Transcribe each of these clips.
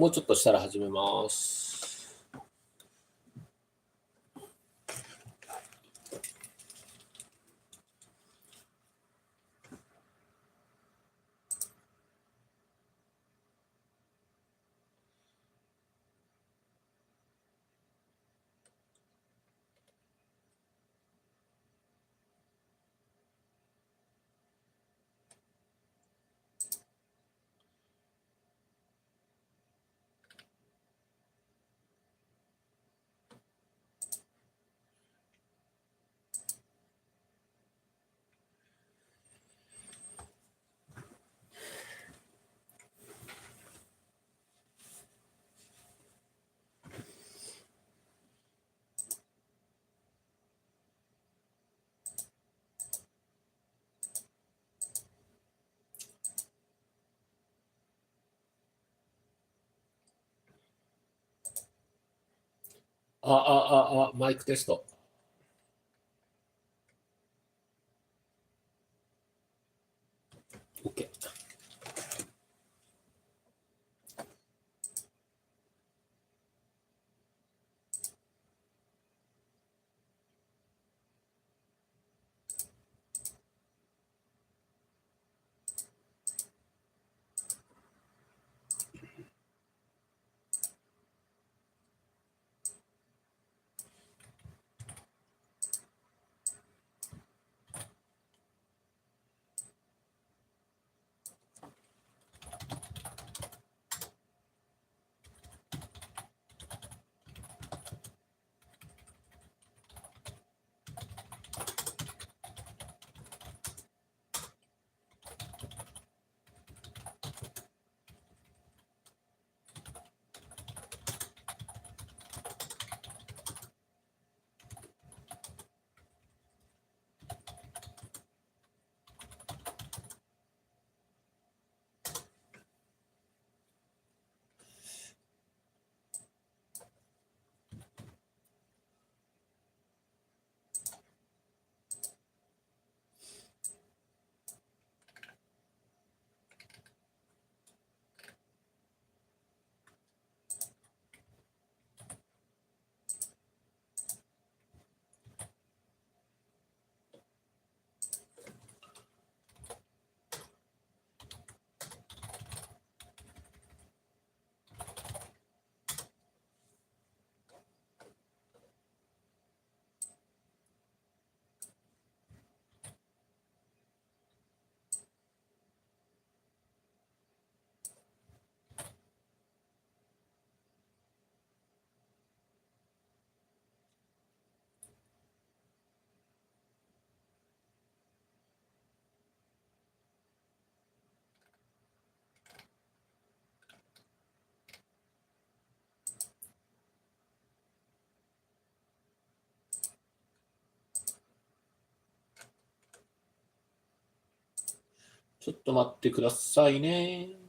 もうちょっとしたら始めます。マイクテスト。OK。ちょっと待ってくださいね。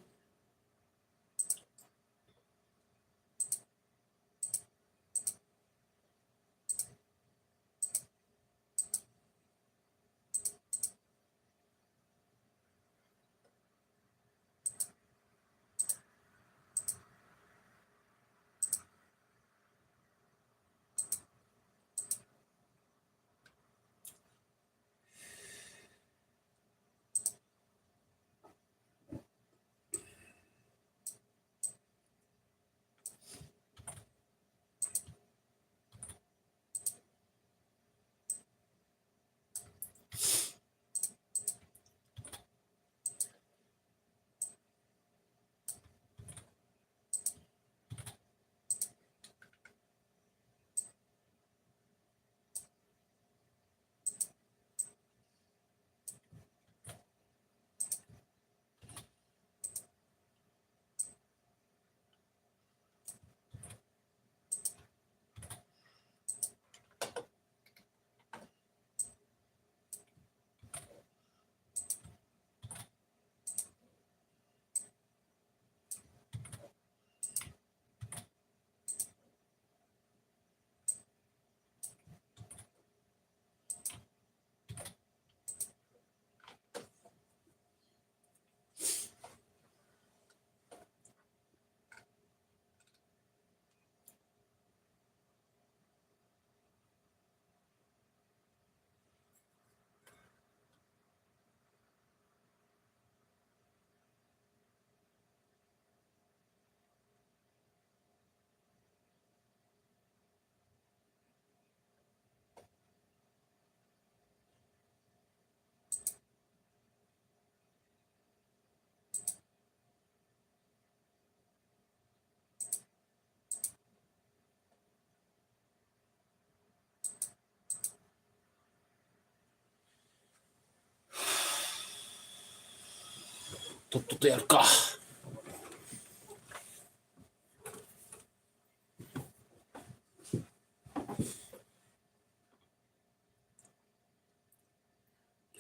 とっととやるか。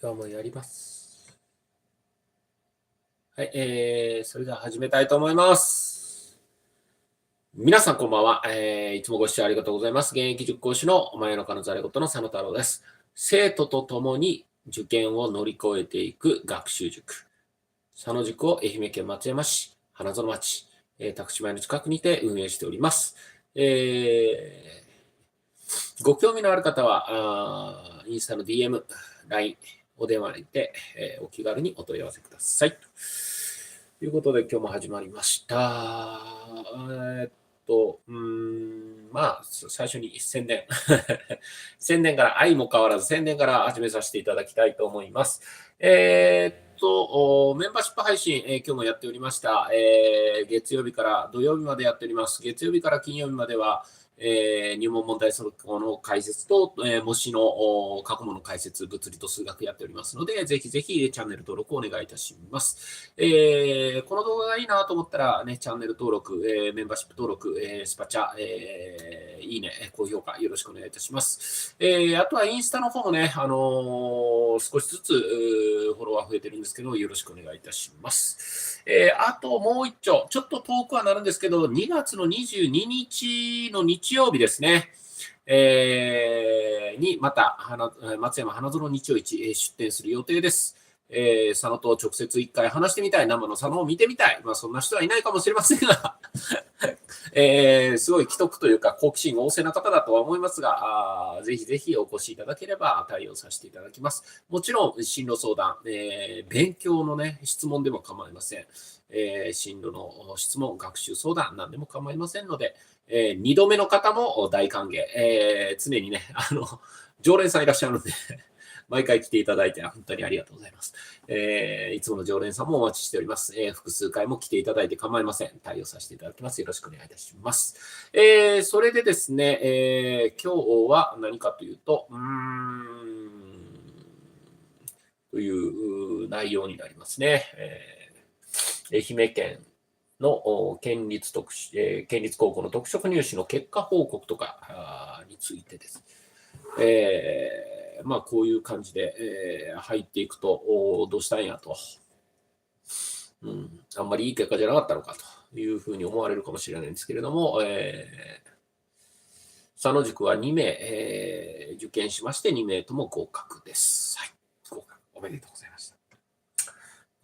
今日もやります。はい、それでは始めたいと思います。皆さんこんばんは。いつもご視聴ありがとうございます。現役塾講師の真夜中のざれ言の佐野太郎です。生徒と共に受験を乗り越えていく学習塾。佐野塾を愛媛県松山市花園町、宅地前の近くにて運営しております。ご興味のある方は、インスタの DM、LINE、お電話にて、お気軽にお問い合わせください。ということで、今日も始まりました。最初に宣伝。宣伝から相も変わらず宣伝から始めさせていただきたいと思います。メンバーシップ配信、今日もやっておりました。月曜日から土曜日までやっております。月曜日から金曜日までは、入門問題速報の解説と、模試の過去問の解説、物理と数学やっておりますので、ぜひぜひチャンネル登録をお願いいたします。この動画がいいなと思ったら、ね、チャンネル登録、メンバーシップ登録、スパチャ、いいね、高評価よろしくお願いいたします。あとはインスタの方もね、少しずつフォロワー増えてるんですけど、よろしくお願いいたします。あともう一丁、ちょっと遠くはなるんですけど、2月の22日の日曜日ですね、にまた松山花園日曜市、出店する予定です。佐野と直接一回話してみたい、生の佐野を見てみたい、そんな人はいないかもしれませんが、すごい既得というか好奇心旺盛な方だとは思いますが、ぜひぜひお越しいただければ対応させていただきます。もちろん進路相談、勉強のね質問でも構いません。進路の質問、学習相談何でも構いませんので、2度目の方も大歓迎、常にね常連さんいらっしゃるので毎回来ていただいて本当にありがとうございます。いつもの常連さんもお待ちしております。複数回も来ていただいて構いません。対応させていただきます。よろしくお願いいたします。それでですね、今日は何かというと、という内容になりますね。愛媛県の県立高校の特色入試の結果報告とかについてです。こういう感じで、入っていくと、どうしたんやと、あんまりいい結果じゃなかったのかというふうに思われるかもしれないんですけれども、佐野塾は2名、受験しまして2名とも合格です。はい、合格おめでとうございました。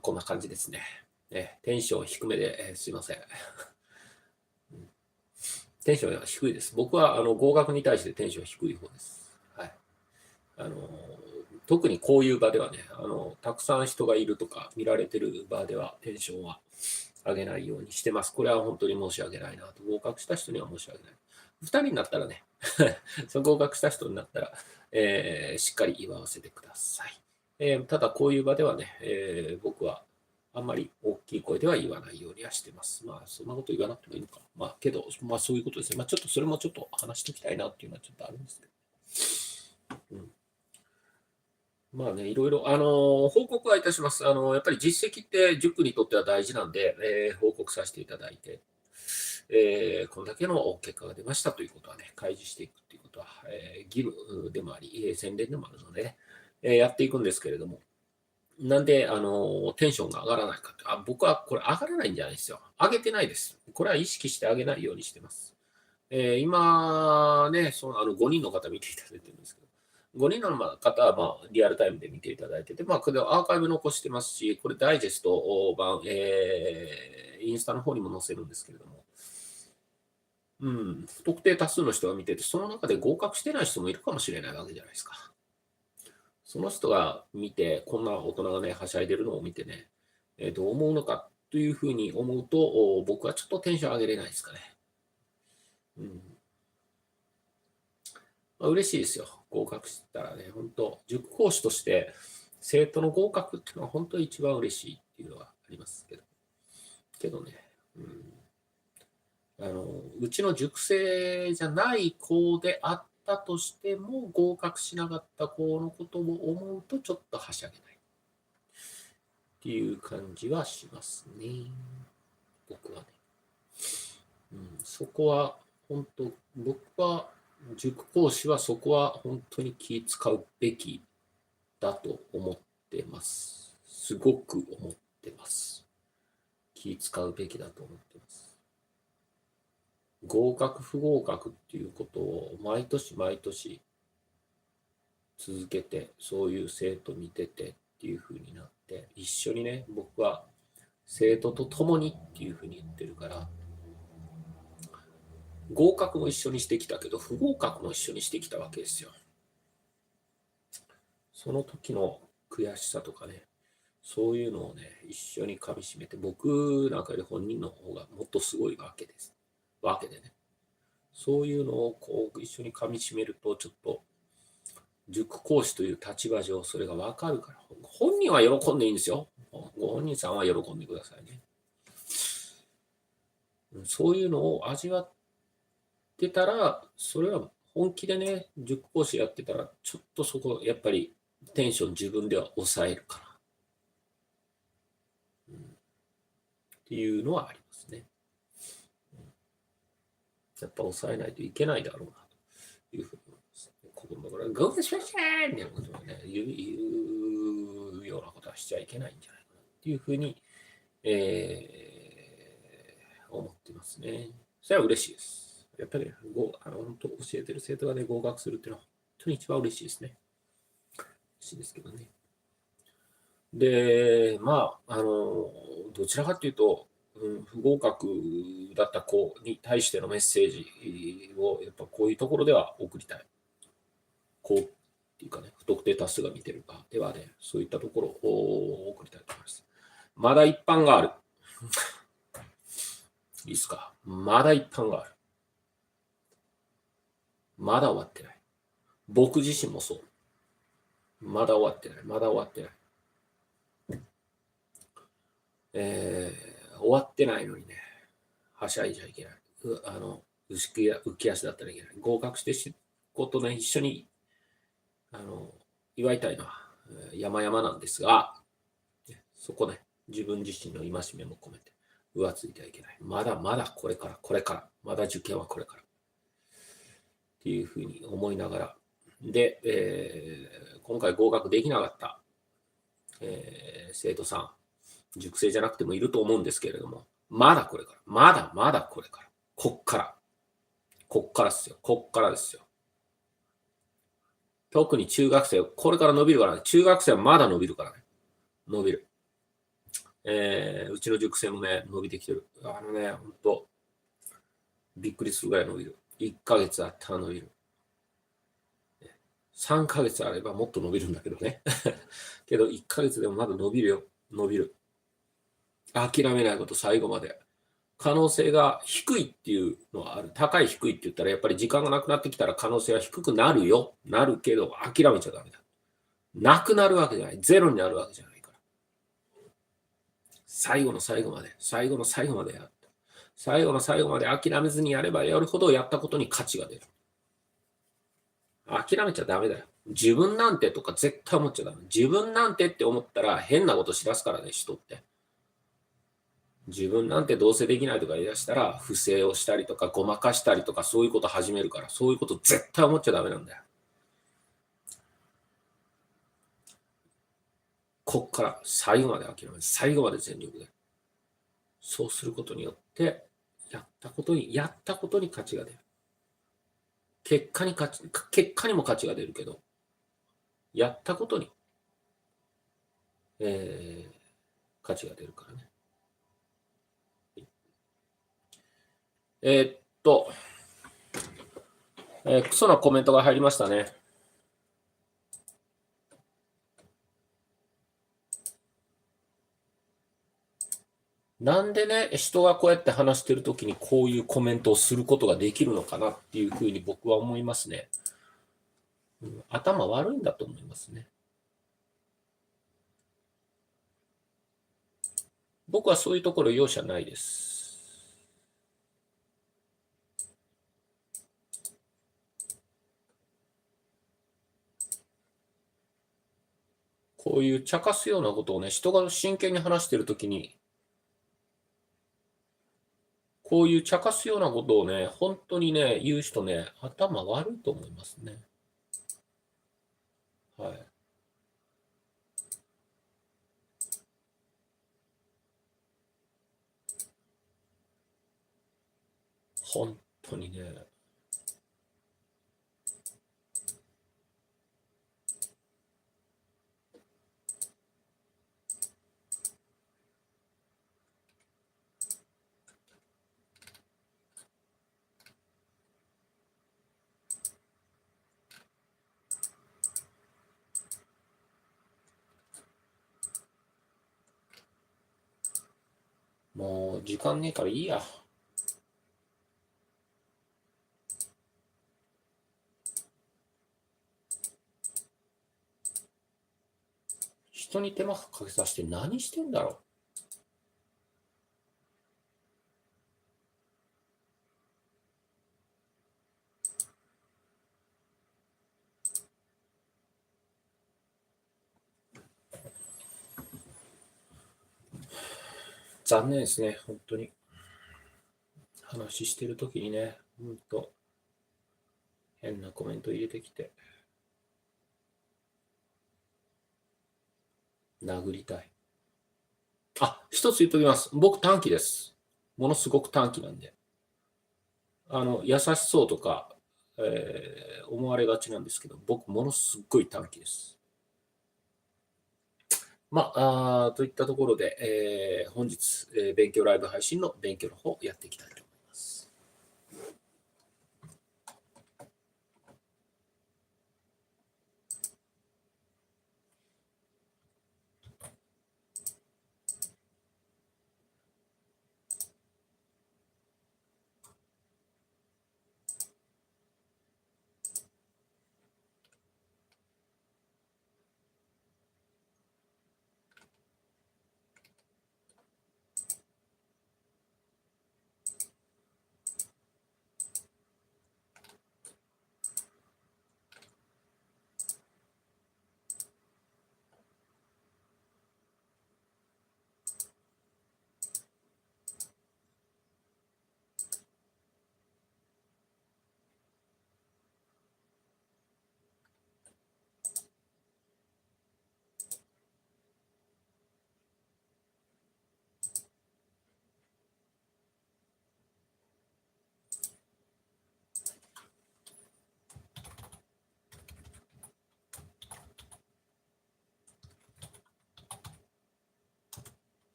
こんな感じですね。テンション低めで、すいません。テンションは低いです。僕は合格に対してテンション低い方です。はい、特にこういう場ではね、たくさん人がいるとか見られてる場ではテンションは上げないようにしてます。これは本当に申し訳ないなと。合格した人には申し訳ない。2人になったらね、その合格した人になったら、しっかり祝わせてください。ただこういう場ではね、僕はあんまり大きい声では言わないようにはしてます。そんなこと言わなくてもいいのか。けど、そういうことですね。ちょっとそれもちょっと話しておきたいなっていうのはちょっとあるんですけど。いろいろ、報告はいたします。やっぱり実績って塾にとっては大事なんで、報告させていただいて、これだけの結果が出ましたということはね、開示していくということは、義務でもあり、宣伝でもあるのでね、やっていくんですけれども、なんで、テンションが上がらないかって、僕はこれ上がらないんじゃないですよ。上げてないです。これは意識して上げないようにしてます。今ね、5人の方見ていただいてるんですけど、5人の方はリアルタイムで見ていただいてて、これアーカイブ残してますし、これダイジェスト版、インスタの方にも載せるんですけれども、不特定多数の人が見てて、その中で合格してない人もいるかもしれないわけじゃないですか。その人が見て、こんな大人がね、はしゃいでるのを見てね、どう思うのかというふうに思うと、僕はちょっとテンション上げれないですかね。嬉しいですよ。合格したらね、本当、塾講師として生徒の合格っていうのは本当に一番嬉しいっていうのはありますけど。ね、うちの塾生じゃない子であったとしても、合格しなかった子のことを思うとちょっとはしゃげない。っっていう感じはしますね。僕はね。そこは本当、僕は塾講師はそこは本当に気使うべきだと思ってます。すごく思ってます。気使うべきだと思ってます。合格不合格っていうことを毎年毎年続けて、そういう生徒見ててっていう風になって、一緒にね、僕は生徒と共にっていう風に言ってるから、合格も一緒にしてきたけど、不合格も一緒にしてきたわけですよ。その時の悔しさとかね、そういうのをね、一緒にかみしめて、僕なんかより本人の方がもっとすごいわけです。わけでね。そういうのをこう一緒にかみしめると、ちょっと塾講師という立場上、それがわかるから、本人は喜んでいいんですよ。ご本人さんは喜んでくださいね。そういうのを味わってたら、それは本気でね、塾講師やってたら、ちょっとそこ、やっぱりテンション自分では抑えるから、っていうのはありますね。やっぱ抑えないといけないだろうなというふうに思います。ここから合格しましたーみたいなことをね、言うようなことはしちゃいけないんじゃないかなっていうふうに、思ってますね。それは嬉しいです。やっぱり、本当教えてる生徒がね、合格するっていうのは本当に一番嬉しいですね。嬉しいですけどね。で、どちらかというと、不合格だった子に対してのメッセージを、やっぱこういうところでは送りたい。こうっていうかね、不特定多数が見てるかではね、そういったところを送りたいと思います。まだ一般がある。いいですか。まだ一般がある。まだ終わってない。僕自身もそう。まだ終わってない。まだ終わってない。終わってないのにね、はしゃいじゃいけない。浮き足だったらいけない。合格してしことね、一緒に、祝いたいのは、山々なんですが、そこね、自分自身の戒めも込めて、浮ついてはいけない。まだまだこれから、これから、まだ受験はこれから。っていうふうに思いながら、で、今回合格できなかった、生徒さん、塾生じゃなくてもいると思うんですけれども、まだこれから、まだまだこれから、こっから、こっからですよ、こっからですよ。特に中学生、これから伸びるからね、中学生はまだ伸びるからね、伸びる。うちの塾生もね、伸びてきてる。ほんと、びっくりするぐらい伸びる。1ヶ月あったら伸びる。3ヶ月あればもっと伸びるんだけどね。けど1ヶ月でもまだ伸びるよ。伸びる。諦めないこと、最後まで。可能性が低いっていうのはある。高い低いって言ったらやっぱり時間がなくなってきたら可能性は低くなるよ。なるけど諦めちゃダメだ。なくなるわけじゃない。ゼロになるわけじゃないから。最後の最後まで、最後の最後までやった。最後の最後まで諦めずにやればやるほどやったことに価値が出る。諦めちゃダメだよ。自分なんてとか絶対思っちゃダメ。自分なんてって思ったら変なことしだすからね、人って。自分なんてどうせできないとか言い出したら、不正をしたりとか、ごまかしたりとか、そういうこと始めるから、そういうこと絶対思っちゃダメなんだよ。こっから最後まで諦め、最後まで全力で。そうすることによって、やったことに価値が出る。結果にも価値が出るけど、やったことに、価値が出るからね。クソなコメントが入りましたね。なんでね、人がこうやって話してるときにこういうコメントをすることができるのかなっていうふうに僕は思いますね。頭悪いんだと思いますね。僕はそういうところ容赦ないです。ここういう茶化すようなことをね、人が真剣に話してるときに、こういう茶化すようなことをね、本当にね、言う人ね、頭悪いと思いますね。はい。本当にね。もう時間ねえからいいや。人に手間かけさせて何してんだろう。残念ですね、本当に。話してるときにね、本当変なコメント入れてきて、殴りたい。一つ言っときます。僕短気です。ものすごく短気なんで。優しそうとか、思われがちなんですけど、僕ものすごい短気です。といったところで、本日、勉強ライブ配信の勉強の方やっていきたいと思います。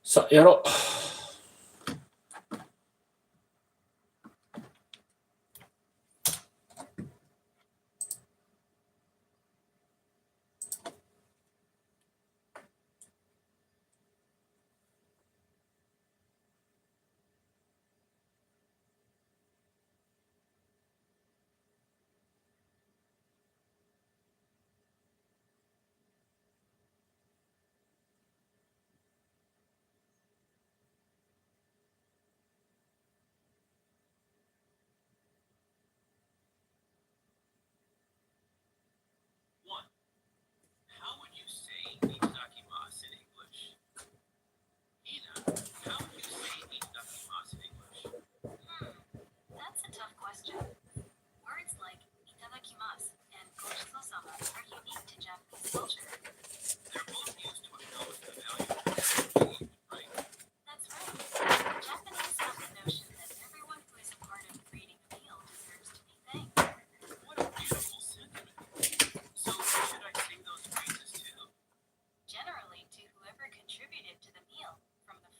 さあ、やろう。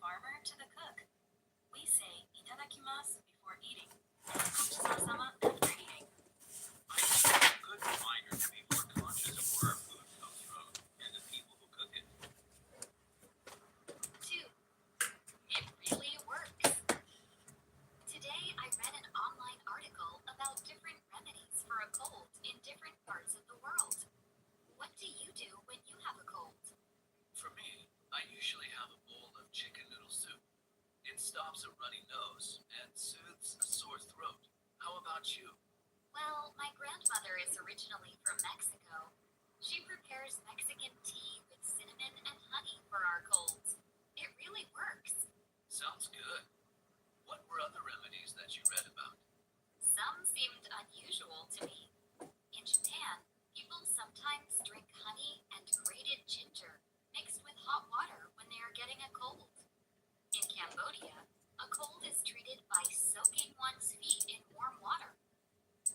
farmer to the cook. We say itadakimasu before eating, and gochizou-sama after eating. I think it's a good reminder to be more conscious of where our food comes from and the people who cook it. 2. It really works. Today I read an online article about different remedies for a cold in different parts of the world. What do you do when you have a cold? For me, I usually have a bowl of chicken noodle soup. It stops a runny nose and soothes a sore throat. How about you? Well, my grandmother is originally from Mexico. She prepares Mexican tea with cinnamon and honey for our colds. It really works. Sounds good. What were other remedies that you read about? Some seemed unusual to me. In Japan, people sometimes drink honey and grated ginger mixed with hot water when they are getting a cold. In Cambodia, a cold is treated by soaking one's feet in warm water.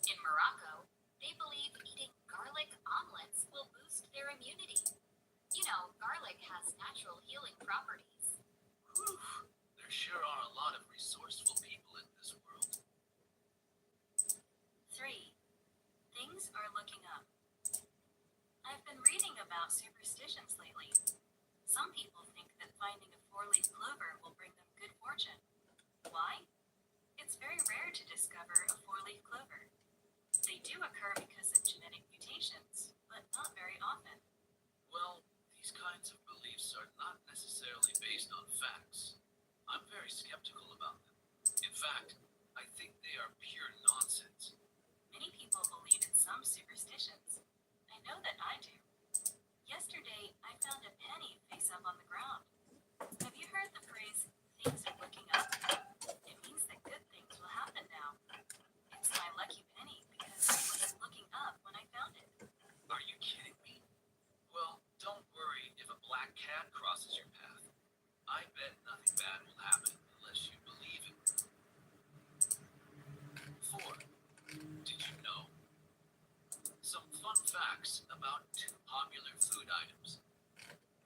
In Morocco, they believe eating garlic omelets will boost their immunity. You know, garlic has natural healing properties. Whew, there sure are a lot of resourceful people in this world. 3. Things are looking up. I've been reading about superstitions lately. Some people think that finding a 4-leaf clover will bring them good fortune. Why? It's very rare to discover a 4-leaf clover. They do occur because of genetic mutations, but not very often. Well, these kinds of beliefs are not necessarily based on facts. I'm very skeptical about them. In fact, I think they are pure nonsense. Many people believe in some superstitions. I know that I do. Yesterday, I found a penny face up on the ground. Have you heard the phrase, things are looking up? It means that good things will happen now. It's my lucky penny because it was looking up when I found it. Are you kidding me? Well, don't worry if a black cat crosses your path. I bet nothing bad will happen unless you believe it. 4. Did you know? Some fun facts about 2 popular food items.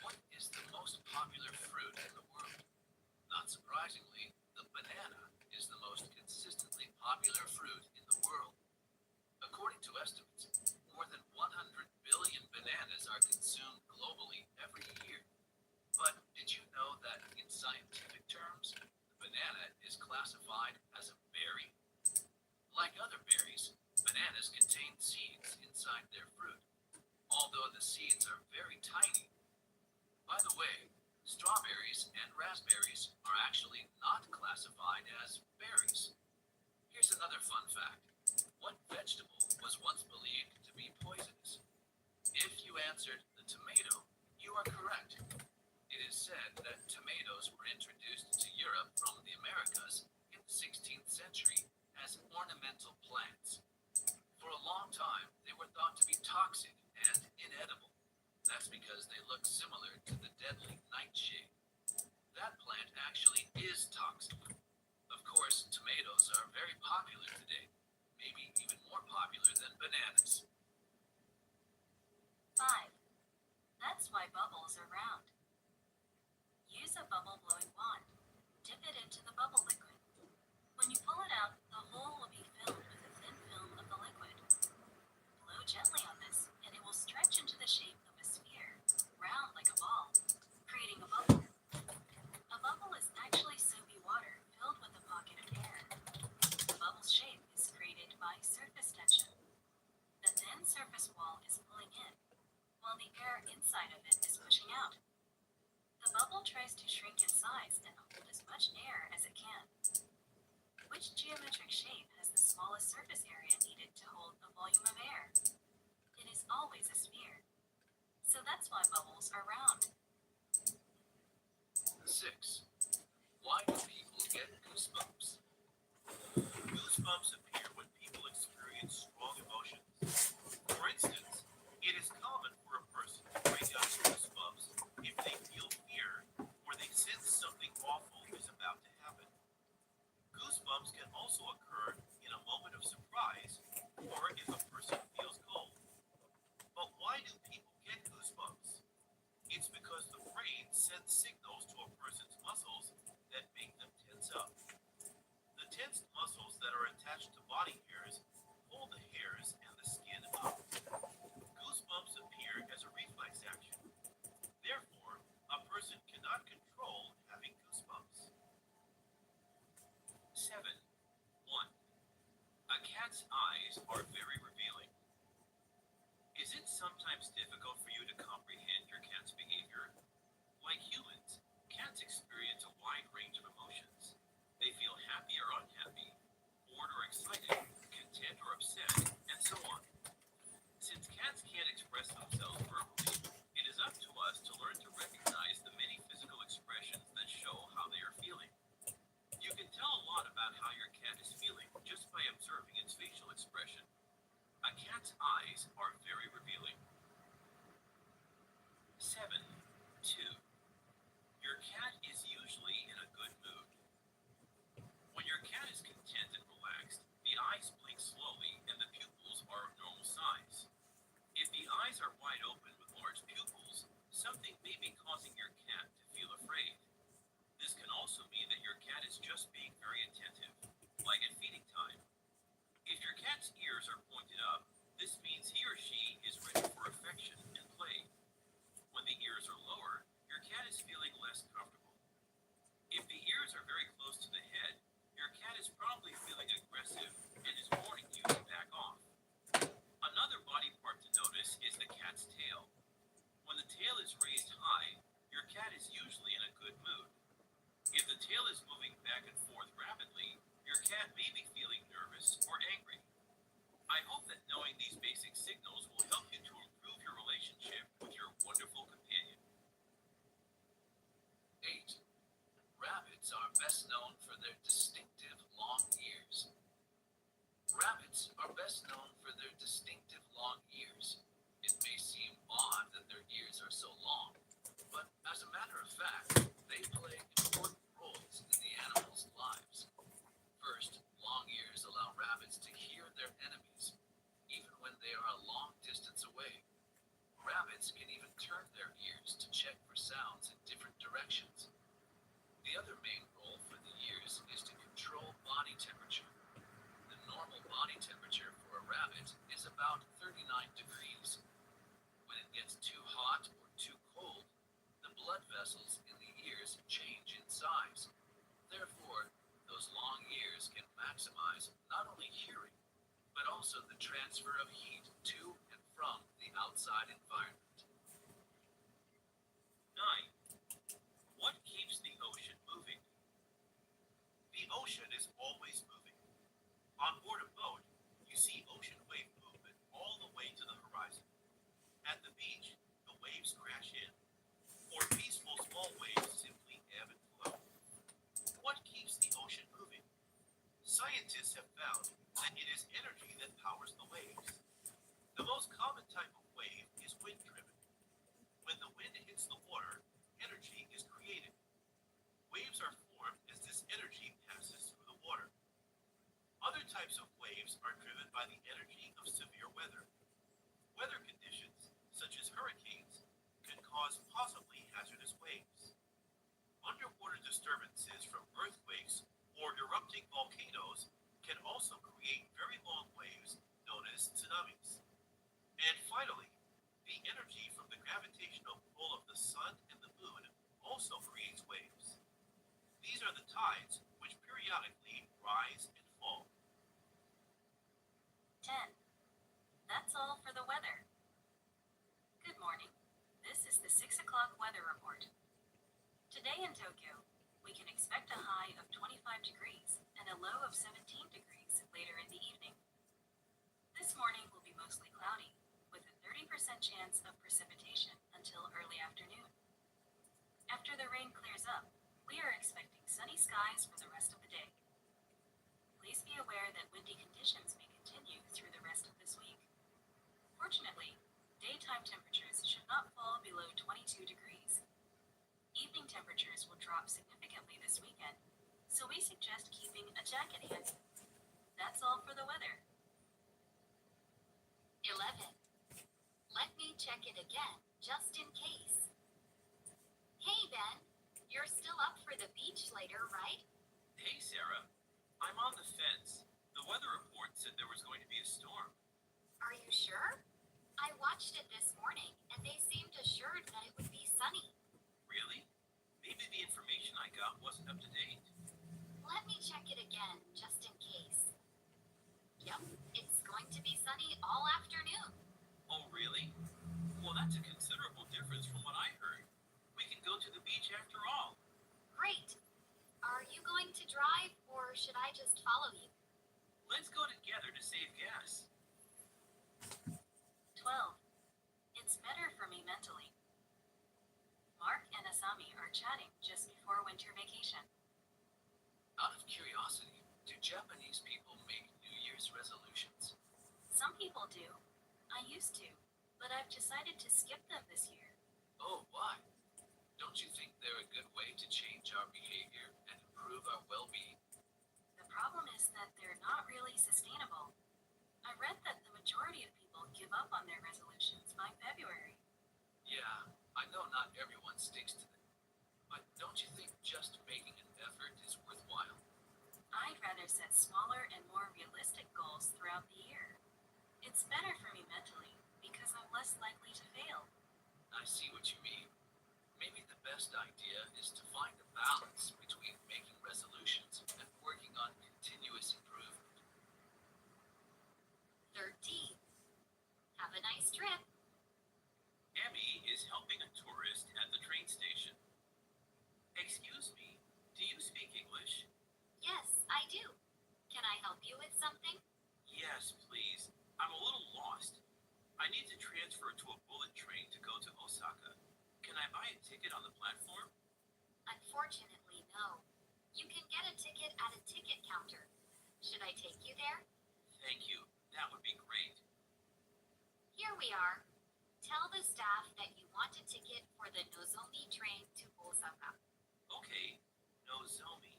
What is the most popular fruit in the world? Not surprisingly, the banana is the most consistently popular fruit in the world. According to estimates, more than 100 billion bananas are consumed globally every year. But did you know that in scientific terms, the banana is classified as a berry? Like other berries, bananas contain seeds inside their fruit, although the seeds are very tiny. By the way, strawberries and raspberries are actually not classified as berries. Here's another fun fact. What vegetable was once believed to be poisonous? If you answered the tomato, you are correct. It is said that tomatoes were introduced to Europe from the Americas in the 16th century as ornamental plants. For a long time, they were thought to be toxic and inedible. That's because they look similar to the deadly nightshade. That plant actually is toxic. Of course, tomatoes are very popular today, maybe even more popular than bananas. 5. That's why bubbles are round. Use a bubble blowing wand. Dip it into the bubble liquid. When you pull it out, the hole will be filled with a thin film of the liquid. Blow gently on this, and it will stretch into the shape of a sphere, round like a ball, creating a bubble. A bubble is actually soapy water filled with a pocket of air. The bubble's shape is created by surface tension. The thin surface wall is pulling in, while the air inside of it is pushing out. The bubble tries to shrink in size and hold as much air as it can. Which geometric shape has the smallest surface area needed to hold the volume of air? It is always a sphere. So that's why bubbles are round. 6. Why do people get goosebumps? Goosebumps appear when people experience strong emotions. For instance, it is common for a person to break out goosebumps if they feel fear or they sense something awful is about to happen. Goosebumps can also occur in a moment of surprise or if a person feels cold. But why do people get goosebumps? It's because the brain sends signals to a person's muscles cat's eyes are very revealing. Is it sometimes difficult for you to comprehend your cat's behavior? Like humans, cats experience a wide range of emotions. They feel happy or unhappy, bored or excited, content or upset, and so on. Since cats can't express themselves verbally, it is up to us to learn to recognize the many physical expressions that show how they are feeling. You can tell a lot about how your cat is feeling just by observing its facial expression. A cat's eyes are very revealing. 7.2. Your cat is usually in a good mood. When your cat is content and relaxed, the eyes blink slowly and the pupils are of normal size. If the eyes are wide open with large pupils, something may be causing your cat to feel afraid. This can also mean that your cat is just being very attentive, like at feeding time. If your cat's ears are pointed up, this means he or she is ready for affection and play. When the ears are lower, your cat is feeling less comfortable. If the ears are very close to the head, your cat is probably feeling aggressive and is warning you to back off. Another body part to notice is the cat's tail. When the tail is raised high, your cat is usually in a good mood. If the tail is moving back and forth rapidly, your cat may be feeling nervous or angry. I hope that knowing these basic signals will help you to improve your relationship with your wonderful companion. 8. Rabbits are best known for their distinctive long ears. Rabbits are best known for their distinctive long ears. It may seem odd that their ears are so long, but as a matter of fact, they play important roles in the animals' lives. First, long ears allow rabbits to hear their enemies, even when they are a long distance away. Rabbits can even turn their ears to check for sounds in different directions. The other main role for the ears is to control body temperature. The normal body temperature for a rabbit is about 39 degrees. When it gets too hot or too cold, the blood vessels in the ears change in size. Therefore, those long ears can maximize not only hearing, but also the transfer of heat to and from the outside environment. 9. What keeps the ocean moving? The ocean is always moving. On board a boat, you see ocean wave movement all the way to the horizon. At the beach, the waves crash in, or peaceful small waves simply ebb and flow. What keeps the ocean moving? Scientists have found that it is energy that powers the waves. The most common type of wave is wind-driven. When the wind hits the water, energy is created. Waves are formed as this energy passes through the water. Other types of waves are driven by the energy of severe weather. Weather conditions, such as hurricanes, can cause possibly hazardous waves. Underwater disturbances from earthquakes or erupting volcanoes can also create very long waves known as tsunamis. And finally, the energy from the gravitational pull of the sun and the moon also creates waves. These are the tides which periodically rise and fall. 10. That's all for the weather. Good morning. This is the 6 o'clock weather report. Today in Tokyo, we can expect a high of 25 degrees and a low of 17 degrees later in the evening. This morning will be mostly cloudy, with a 30% chance of precipitation until early afternoon. After the rain clears up, we are expecting sunny skies for the rest of the day. Please be aware that windy conditions may continue through the rest of this week. Fortunately, daytime temperatures should not fall below 22 degrees. Evening temperatures will drop significantly this weekend, so we suggest keeping a jacket handy. That's all for the weather. 11. Let me check it again, just in case. Hey, Ben. You're still up for the beach later, right? Hey, Sarah. I'm on the fence. The weather report said there was going to be a storm. Are you sure? I watched it this morning, and they seemed assured that it would be sunny. Really? Maybe the information I got wasn't up to date. Let me check it again, just in case. Yep, That's a considerable difference from what I heard. We can go to the beach after all. Great. Are you going to drive or should I just follow you? Let's go together to save gas. 12. It's better for me mentally. Mark and Asami are chatting just before winter vacation. Out of curiosity, do Japanese people make New Year's resolutions? Some people do. I used to, but I've decided to skip them this year. Oh, why? Don't you think they're a good way to change our behavior and improve our well-being? The problem is that they're not really sustainable. I read that the majority of people give up on their resolutions by February. Yeah, I know not everyone sticks to them. But don't you think just making an effort is worthwhile? I'd rather set smaller and more realistic goals throughout the year. It's better for me mentally because I'm less likely to fail. I see what you mean. Maybe the best idea is to find a balance between making resolutions and working on continuous improvement. 13. Have a nice trip. Emmy is helping a tourist at the train station. Excuse me, do you speak English? Yes, I do. Can I help you with something? Yes, please. I'm a little lost. I need to transfer to a bullet train to go to Osaka. Can I buy a ticket on the platform? Unfortunately, no. You can get a ticket at a ticket counter. Should I take you there? Thank you. That would be great. Here we are. Tell the staff that you want a ticket for the Nozomi train to Osaka. Okay, Nozomi.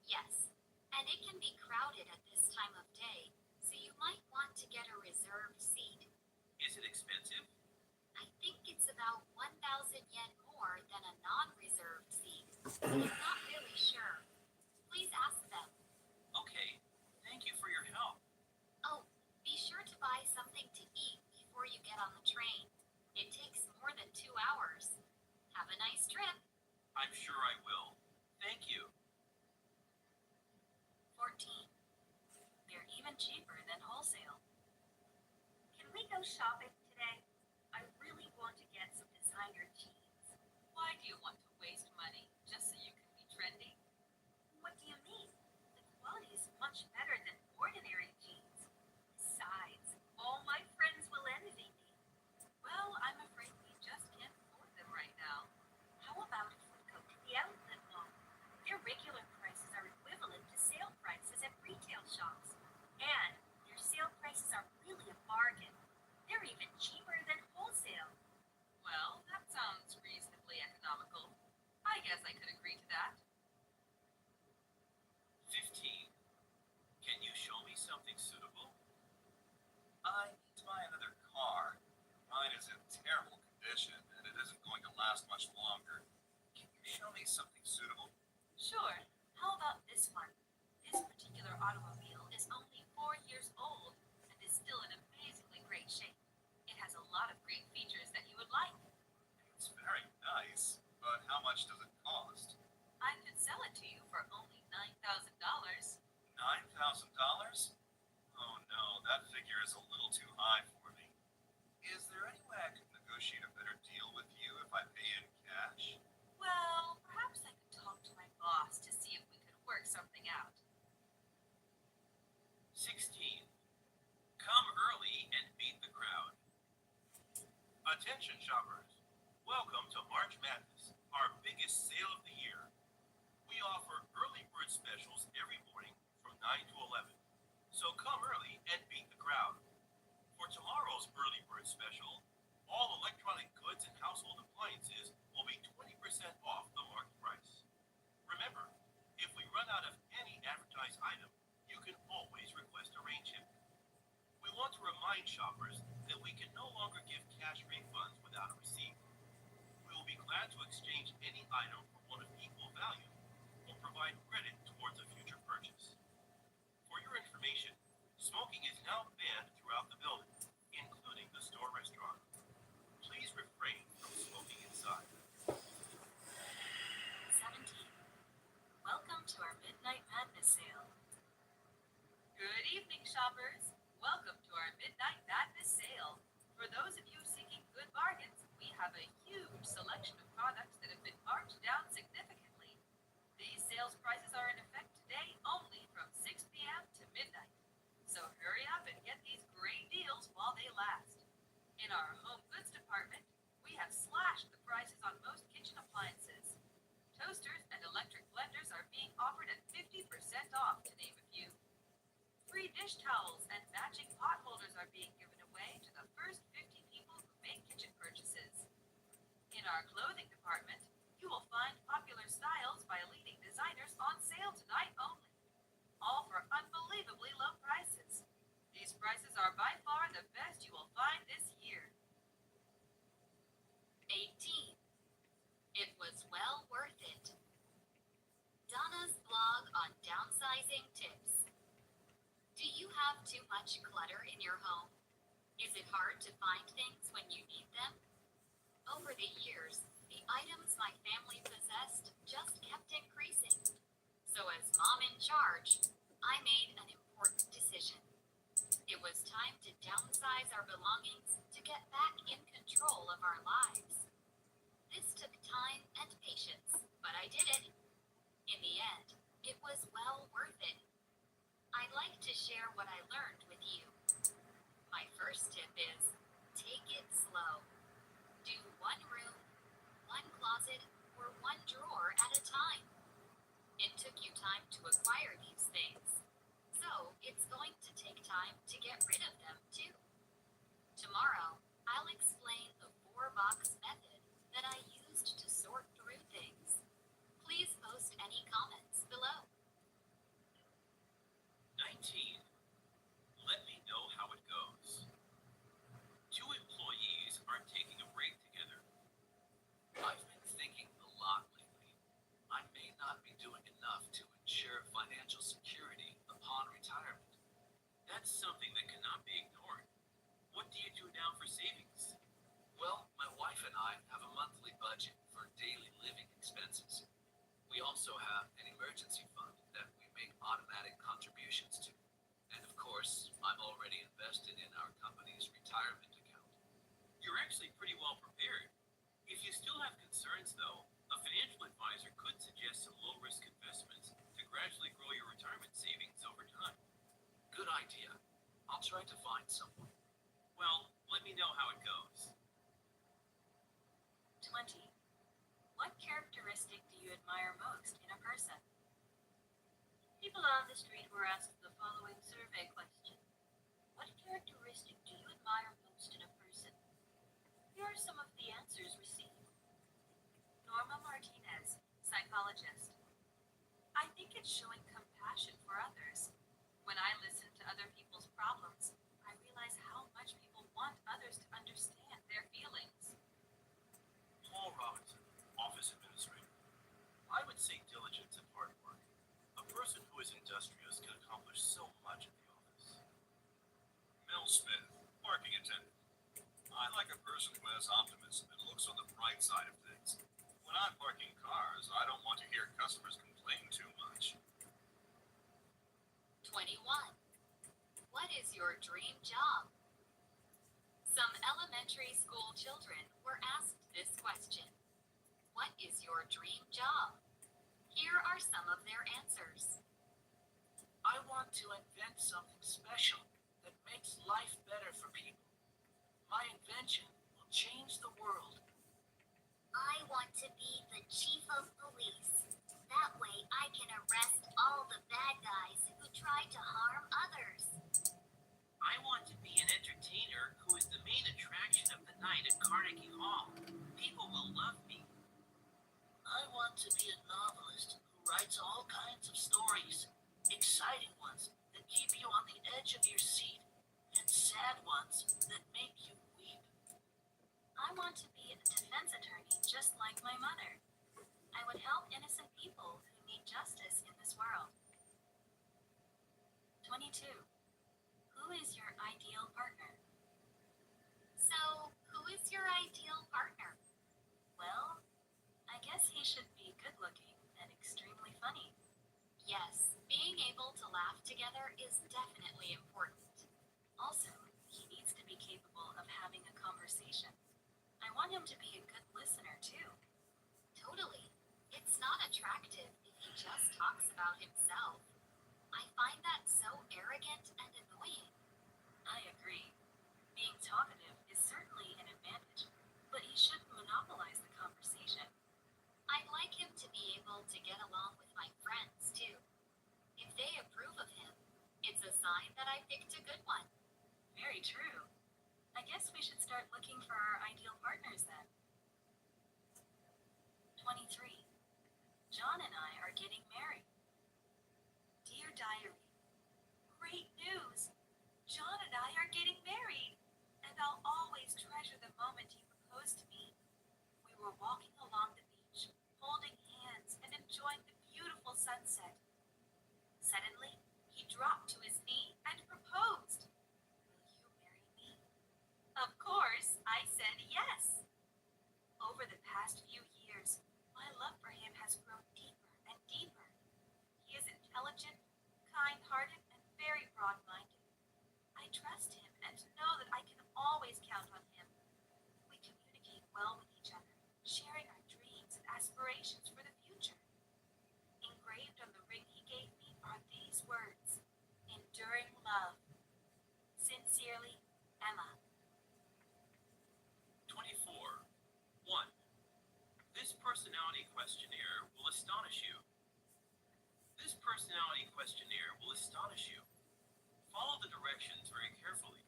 Yes, and it can be crowded at this time of day, so you might want to get a reserved seat. Is it expensive? I think it's about 1,000 yen more than a non-reserved seat. I'm not really sure. Please ask them. Okay, thank you for your help. Oh, be sure to buy something to eat before you get on the train. It takes more than 2 hours. Have a nice trip. I'm sure I will. Thank you. 14. They're even cheaper than wholesale. Can we go shopping today? I really want to get some designer jeans. Why do you want to waste money just so you can be trendy? What do you mean? The quality is much better than ordinary jeans. Besides, all my friends will envy me. Well, I'm afraid we just can't afford them right now. How about if we go to the outlet mall? Their regular prices are equivalent to sale prices at retail shops. And their sale prices are really a bargain. They're even cheaper than wholesale. Well, that sounds reasonably economical. I guess I could agree to that. 15. Can you show me something suitable? I need to buy another car. Mine is in terrible condition and it isn't going to last much longer. Can you show me something suitable? Sure. How about this one? This particular automobile is only 4 years old and is still in amazingly great shape. It has a lot of great features that you would like. It's very nice, but how much does it cost? I could sell it to you for only $9,000. $9,000? Oh no, that figure is a little too high for me. Is there any way I could negotiate a better deal with you if I pay in cash? Well, perhaps I could talk to my boss to see if we could work something out. 16. Come early and beat the crowd. Attention shoppers. Welcome to March Madness, our biggest sale of the year. We offer early bird specials every morning from 9 to 11. So come early and beat the crowd. For tomorrow's early bird special, all electronic goods and household appliances will be 20% off the marked price. Remember, if we run out of any advertised item, you can always request a rain check. We want to remind shoppers that we can no longer give cash refunds without a receipt. We will be glad to exchange any item for one of equal value or provide credit towards a future purchase. For your information, smoking is now banned throughout the building, including the store restaurant. Please refrain from smoking inside. 17. Welcome to our Midnight Madness sale. Good evening, shoppers. Welcome to our Midnight Madness sale. For those of you seeking good bargains, have a huge selection of products that have been marked down significantly. These sales prices are in effect today only from 6 p.m. to midnight. So hurry up and get these great deals while they last. In our home goods department, we have slashed the prices on most kitchen appliances. Toasters and electric blenders are being offered at 50% off, to name a few. Free dish towels and matching pot holders are being given away to the first 50 people who make kitchen purchases. In our clothing department, you will find popular styles by leading designers on sale tonight only, all for unbelievably low prices. These prices are by far the best you will find this year. 18. It was well worth it. Donna's blog on downsizing tips. Do you have too much clutter in your home? Is it hard to find things when you need them? Over the years, the items my family possessed just kept increasing. So as mom in charge, I made an important decision. It was time to downsize our belongings to get back in control of our lives. This took time and patience, but I did it. In the end, it was well worth it. I'd like to share what I learned with you. My first tip is, take it slow. Do one room, one closet, or one drawer at a time. It took you time to acquire these things, so it's going to take time to get rid of them too. Tomorrow, I'll explain the 4-box method that I used to sort through things. Please post any comments below. 19. Let me know how it goes. 2 employees are taking a break together. I've been thinking a lot lately. I may not be doing enough to ensure financial security upon retirement. That's something that cannot be ignored. What do you do now for savings? Well, my wife and I have a monthly budget for daily living expenses. We also have an emergency fund that we make automatic contributions to. And of course, I'm already invested in our company's retirement account. You're actually pretty well prepared. If you still have concerns though, a financial advisor could suggest some low-risk investments to gradually grow your retirement savings over time. Good idea. I'll try to find someone. Well, let me know how it goes. 20. What characteristic do you admire most in a person? People on the street were asked the following survey question. What characteristic do you admire most in a person? Here are some of the answers received. Norma Martinez, psychologist. I think it's showing compassion for others. When I listen to other people's problems, I realize how much people want others to understand their feelings. Paul Robinson, office administrator. I would say diligence and hard work. A person who is industrious can accomplish so much at the office. Mel Smith, parking attendant. I like a person who has optimism and looks on the bright side of things. When I'm parking cars, I don't want to hear customers complain too much. 21. What is your dream job? Some elementary school children were asked this question. What is your dream job? Here are some of their answers. I want to invent something special that makes life better for people. My invention will change the world. I want to be the chief of police. That way I can arrest all the bad guys who try to harm others. I want to be an entertainer who is the main attraction of the night at Carnegie Hall. People will love me. I want to be a novelist who writes all kinds of stories, exciting ones that keep you on the edge of your seat, and sad ones that make you weep. I want to be a defense attorney just like my mother. I would help innocent people who need justice in this world. 22. Who is your ideal partner? So, who is your ideal partner? Well, I guess he should be good-looking and extremely funny. Yes, being able to laugh together is definitely important. Also, he needs to be capable of having a conversation. I want him to be a good listener, too. Totally. It's not attractive if he just talks about himself. I find that so arrogant and annoying. I agree. Being talkative is certainly an advantage, but he shouldn't monopolize the conversation. I'd like him to be able to get along with my friends, too. If they approve of him, it's a sign that I picked a good one. Very true. I guess we should start looking for our ideal partners then. 23. John and I are getting married. Dear Diary, great news! John and I are getting married, and I'll always treasure the moment he proposed to me. We were walking along the beach, holding hands and enjoying the beautiful sunset. Suddenly, he dropped to his knee and proposed. Will you marry me? Of course, I said yes. Over the past few years, my love for him has grown deeper and deeper. He is intelligent, kind-hearted, and very broad-minded. I trust him and know that I can always count on him. We communicate well with each other, sharing our dreams and aspirations for the future. Engraved on the ring he gave me are these words: enduring love. Sincerely, Emma. 24. 1. This personality questionnaire will astonish you. This personality questionnaire will astonish you. Follow the directions very carefully.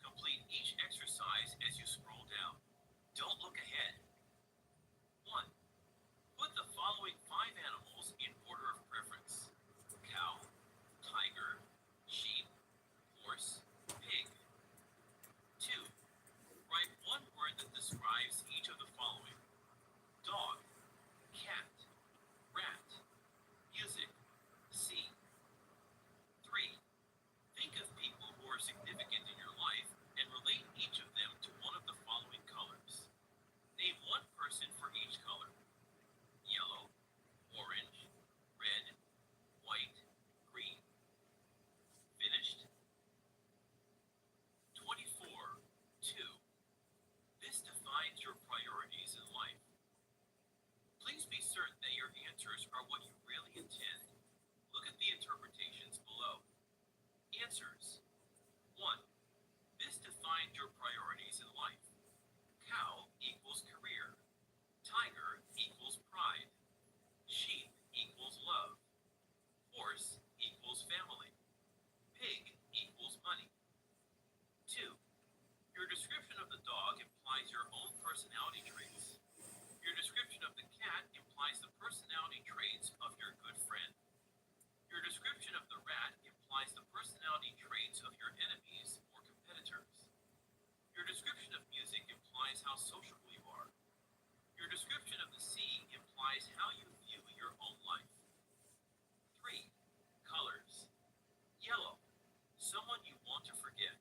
Complete each exercise as you scroll down. Don't look ahead. 1. Put the following 5 animals in order of preference: cow, tiger, sheep, horse, pig. 2. Write one word that describes each of the following: dog, cat, rat, music, sea. 3. Think of people who are significant in your life and relate each of them to one of the following colors. Name one person for each color: yellow, orange, red, white, green. Finished? 24. 2. This defines your priorities in life. Please be certain that your answers are what you really intend. Look at the interpretations below. Answers. 1. This defines your priorities in life. Cow equals career. Tiger equals pride. Sheep equals love. Horse equals family. Pig equals money. 2. Your description of the dog implies your own personality traits. Your description of the cat implies the personality traits of your good friend. Your description of the rat implies the personality traits of your enemies or competitors. Your description of music implies how sociable you are. Your description of the sea implies how you view your own life. 3. Colors. Yellow, someone you want to forget.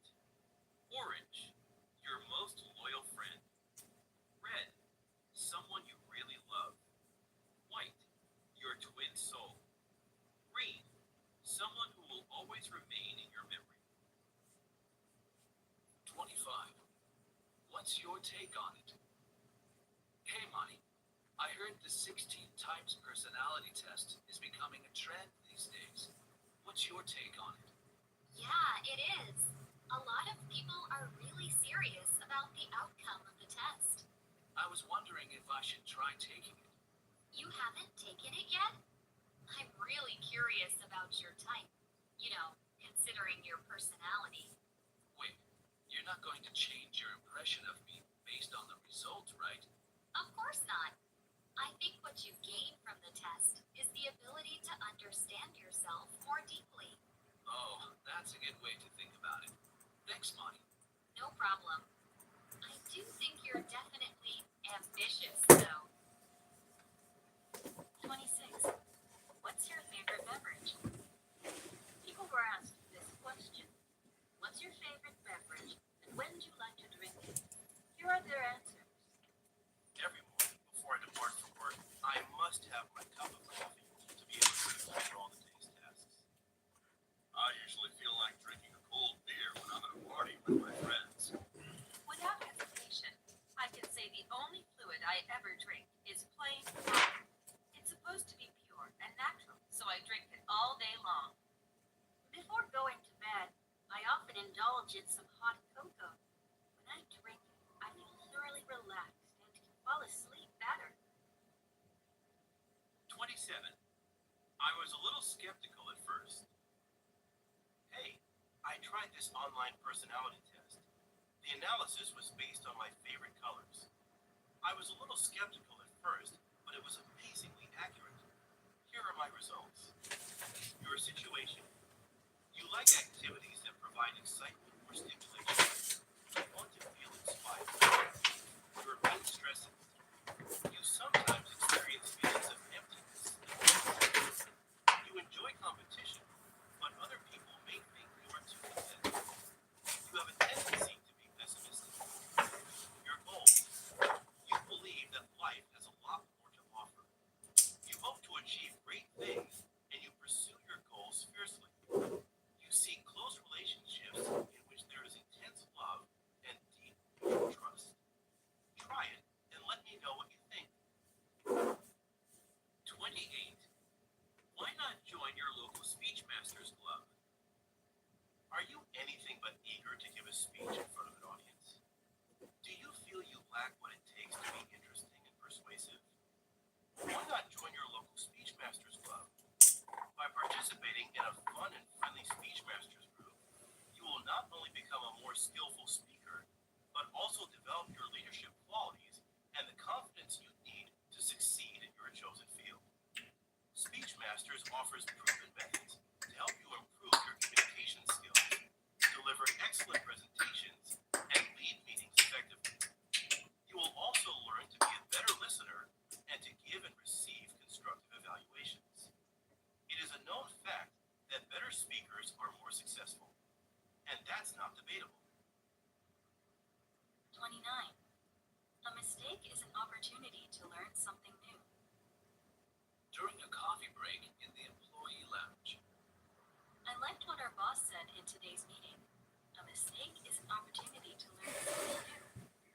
Orange, your most loyal friend. Red, someone you really love. White, your twin soul. Green, someone who will always remain in your memory. 25. What's your take on it? Hey, Monty. I heard the 16 types personality test is becoming a trend these days. What's your take on it? Yeah, it is. A lot of people are really serious about the outcome of the test. I was wondering if I should try taking it. You haven't taken it yet? I'm really curious about your type. You know, considering your personality. Wait, you're not going to change your impression of me based on the result, right? Of course not. I think what you gain from the test is the ability to understand yourself more deeply. Oh, that's a good way to think about it. Thanks, Monty. No problem. I do think you're definitely ambitious, though. 26. What's your favorite beverage? People were asked this question. What's your favorite beverage and when do you like to drink it? Here are their answers. Every morning before I depart for work, I must have my cup of coffee to be able to complete all the day's tasks. I usually feel like drinking a cold beer when I'm at a party with my friends. Without hesitation, I can say the indulge in some hot cocoa. When I drink it, I feel thoroughly relaxed and can fall asleep better. 27. I was a little skeptical at first. Hey, I tried this online personality test. The analysis was based on my favorite colors. I was a little skeptical at first, but it was amazingly accurate. Here are my results. Your situation. You like activities that provide excitement or stimulation. You want to feel inspired. You're a bit stressed. You sometimes experience feelings of emptiness and loneliness. You enjoy competition, but other people may think you are too content. You have a tendency to be pessimistic. Your goals. You believe that life has a lot more to offer. You hope to achieve great things, and you pursue your goals fiercely. You seek close relationships in which there is intense love and deep mutual trust. Try it and let me know what you think. 28. Why not join your local Speech Masters Club? Are you anything but eager to give a speech in front of an audience? Do you feel you lack what it takes to be interesting and persuasive? Why not join your local Speech Masters Club? By participating in a fun and friendly Speech Masters group, you will not only become a more skillful speaker, but also develop your leadership qualities and the confidence you need to succeed in your chosen field. Speech Masters offers proven methods to help you improve your communication skills, deliver excellent presentations, and lead meetings effectively. You will also learn to be a better listener and to give and receive constructive evaluations. It is a known fact that better speakers are more successful, and that's not debatable. 29. A mistake is an opportunity to learn something new. During a coffee break in the employee lounge, I liked what our boss said in today's meeting. A mistake is an opportunity to learn something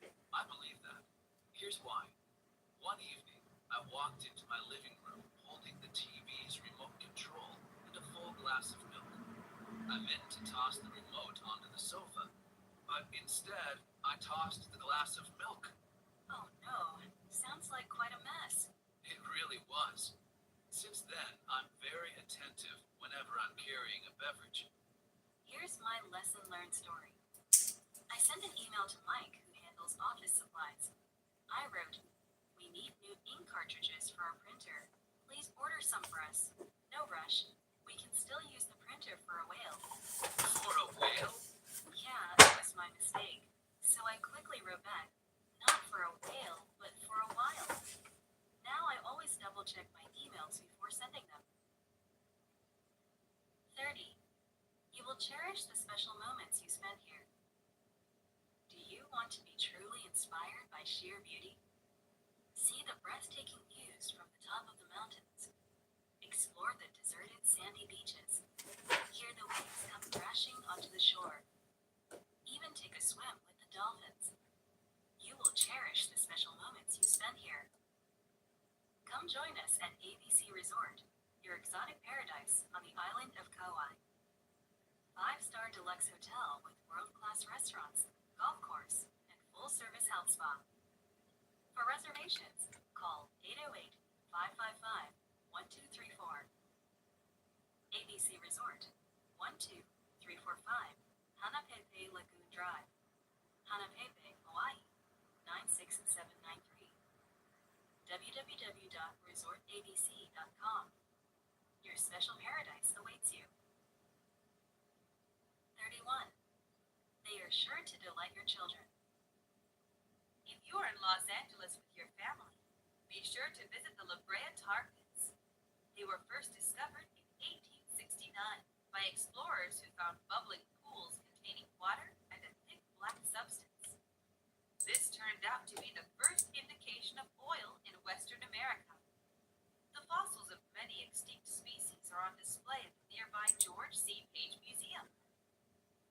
new. I believe that. Here's why. One evening, I walked into my living room holding the TV's remote control and a full glass of milk. I meant to toss the remote onto the sofa, but instead, I tossed the glass of milk. Oh no, sounds like quite a mess. It really was. Since then, I'm very attentive whenever I'm carrying a beverage. Here's my lesson learned story. I sent an email to Mike, who handles office supplies. I wrote, "We need new ink cartridges for our printer. Please order some for us. No rush. We can still use the printer for a while." For a whale? Yeah, that was my mistake. So I quickly wrote back, not for a whale, but for a while. Now I always double check my emails before sending them. 30. You will cherish the special moments you spend here. Do you want to be truly inspired by sheer beauty? See the breathtaking views from the top of the mountains. Explore the deserted sandy beaches. Hear the waves come crashing onto the shore. Even take a swim with the dolphins. You will cherish the special moments you spend here. Come join us at ABC Resort, your exotic paradise on the island of Kauai. 5-star deluxe hotel with world-class restaurants, golf course, and full-service health spa. For reservations, call 808-555-1234. ABC Resort, 12345 Hanapepe Lagoon Drive, Hanapepe, Hawaii, 96793. www.resortabc.com. Your special paradise awaits you. 31. They are sure to delight your children. If you are in Los Angeles with your family, be sure to visit the La Brea tar pits. They were first discovered in 1869 by explorers who found bubbling pools containing water and a thick black substance. This turned out to be the first indication of oil in Western America. The fossils of many extinct species are on display at the nearby George C. Page Museum.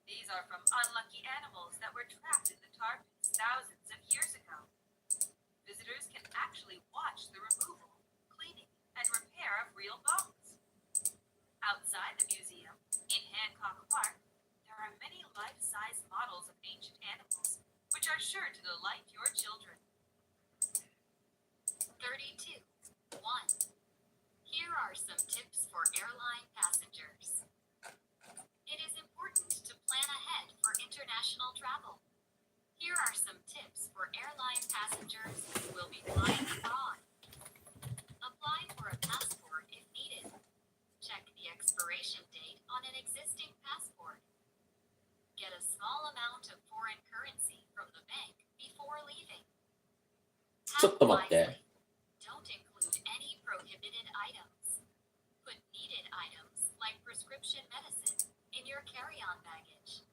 These are from unlucky animals that were trapped in the tar pits thousands of years ago. Visitors can actually watch the removal, cleaning, and repair of real bones. Outside the museum, in Hancock Park, there are many life-size which are sure to delight your children. 32. 1. Here are some tips for airline passengers. It is important to plan ahead for international travel. Here are some tips for airline passengers who will be flying abroad. Apply for a passport if needed. Check the expiration date on an existing passport. Get a small amount of foreign currency from the bank before leaving. ちょっと待って。 Don't include any prohibited items. Put needed items like prescription medicine in your carry-on baggage.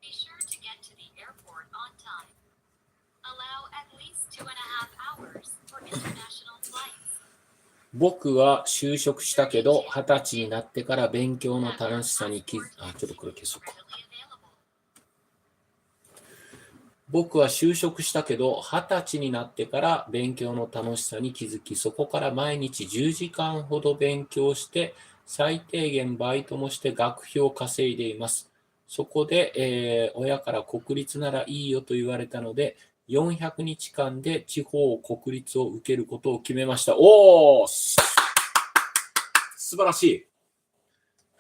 Be sure to get to the airport on time. Allow at least 2.5 hours for international flights. 僕は就職したけど、20歳になってから勉強の楽しさにちょっとこれ消そうか。 Readily available. 僕は就職したけど、20歳になってから勉強の楽しさに気づき、そこから毎日10時間ほど勉強して、最低限バイトもして学費を稼いでいます。そこで、親から国立ならいいよと言われたので、400日間で地方国立を受けることを決めました。おー、素晴らしい。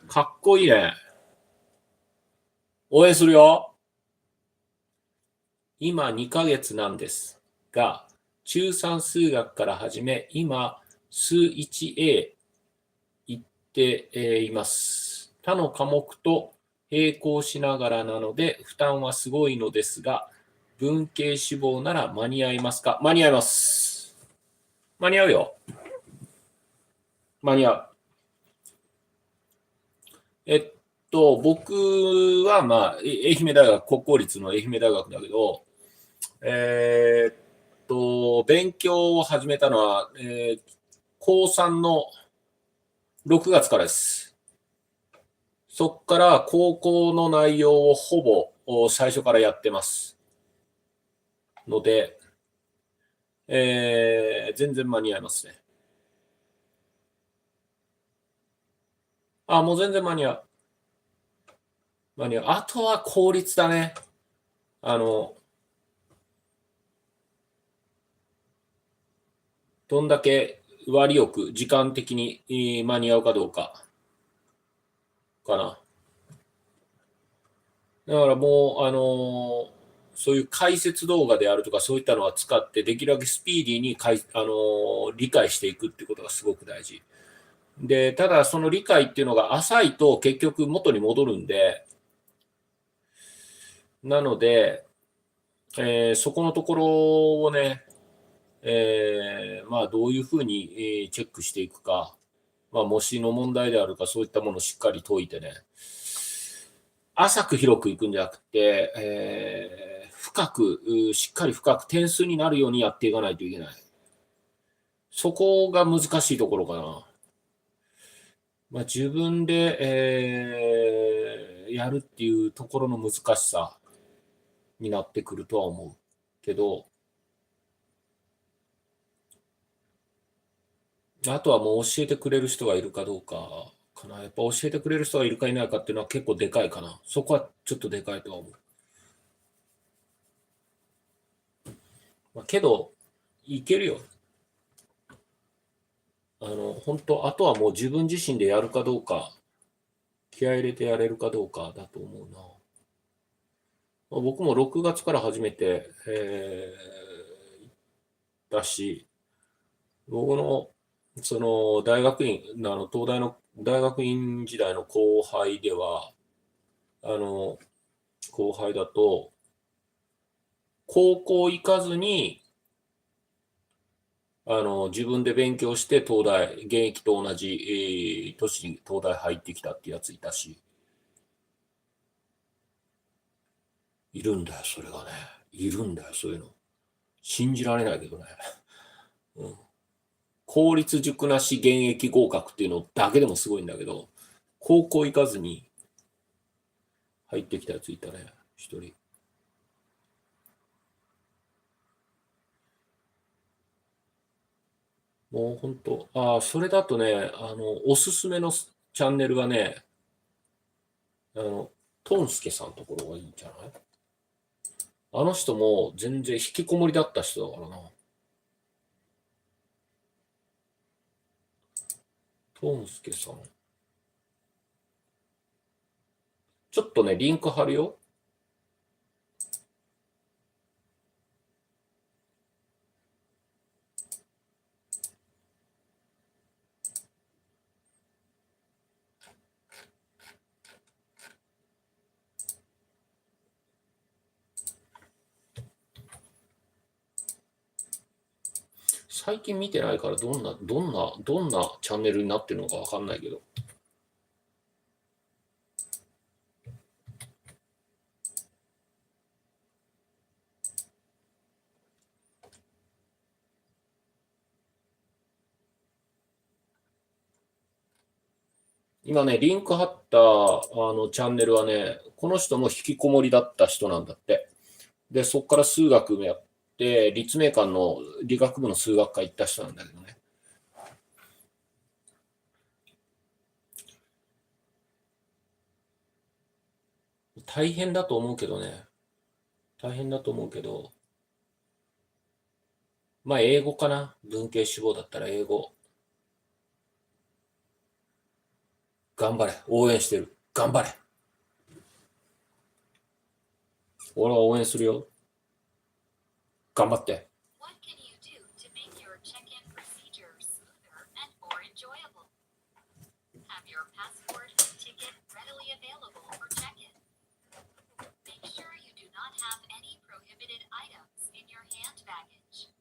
かっこいいね。応援するよ。今2ヶ月なんですが、中3数学から始め、今、数 1A 行っています。他の科目と並行しながらなので、負担はすごいのですが、文系志望なら間に合いますか？間に合います。間に合うよ。間に合う。僕は、愛媛大学、国公立の愛媛大学だけど、勉強を始めたのは、高3の6月からです。そっから高校の内容をほぼ最初からやってます。ので、全然間に合いますね。もう全然間に合う。間に合う。あとは効率だね。どんだけ割りよく時間的に間に合うかどうかかな。だからもう、そういう解説動画であるとかそういったのは使ってできるだけスピーディーに理解していくっていうことがすごく大事。で、ただその理解っていうのが浅いと結局元に戻るんで、なので、そこのところをね、どういうふうにチェックしていくか、模試の問題であるか、そういったものをしっかり解いてね、浅く広くいくんじゃなくて、しっかり深く点数になるようにやっていかないといけない。そこが難しいところかな。自分で、やるっていうところの難しさになってくるとは思うけど、あとはもう教えてくれる人がいるかどうかかな。やっぱ教えてくれる人がいるかいないかっていうのは結構でかいかな。そこはちょっとでかいとは思う。けど、いけるよ。本当、あとはもう自分自身でやるかどうか、気合い入れてやれるかどうかだと思うな。僕も6月から始めて、だし、僕のその大学院、東大の大学院時代の後輩では、後輩だと、高校行かずに、自分で勉強して東大、現役と同じ、年に東大入ってきたってやついたし、いるんだよ、それがね。いるんだよ、そういうの。信じられないけどね。公立塾なし現役合格っていうのだけでもすごいんだけど、高校行かずに入ってきたやついたね、一人。もう本当、それだとね、おすすめのチャンネルがね、トンスケさんのところがいいんじゃない？あの人も全然引きこもりだった人だからな。トンスケさん。ちょっとね、リンク貼るよ。最近見てないからどんなチャンネルになってるのかわかんないけど。今ね、リンク貼ったチャンネルはね、この人も引きこもりだった人なんだって。で、そこから数学やって、立命館の理学部の数学科行った人なんだけどね。大変だと思うけどね。大変だと思うけど、まあ英語かな。文系志望だったら英語。頑張れ。応援してる。頑張れ。俺は応援するよ。頑張って。What can you do to make your check-in procedure smoother and more enjoyable? Have your passport and ticket readily available for check-in. Make sure you do not have any prohibited items in your hand baggage.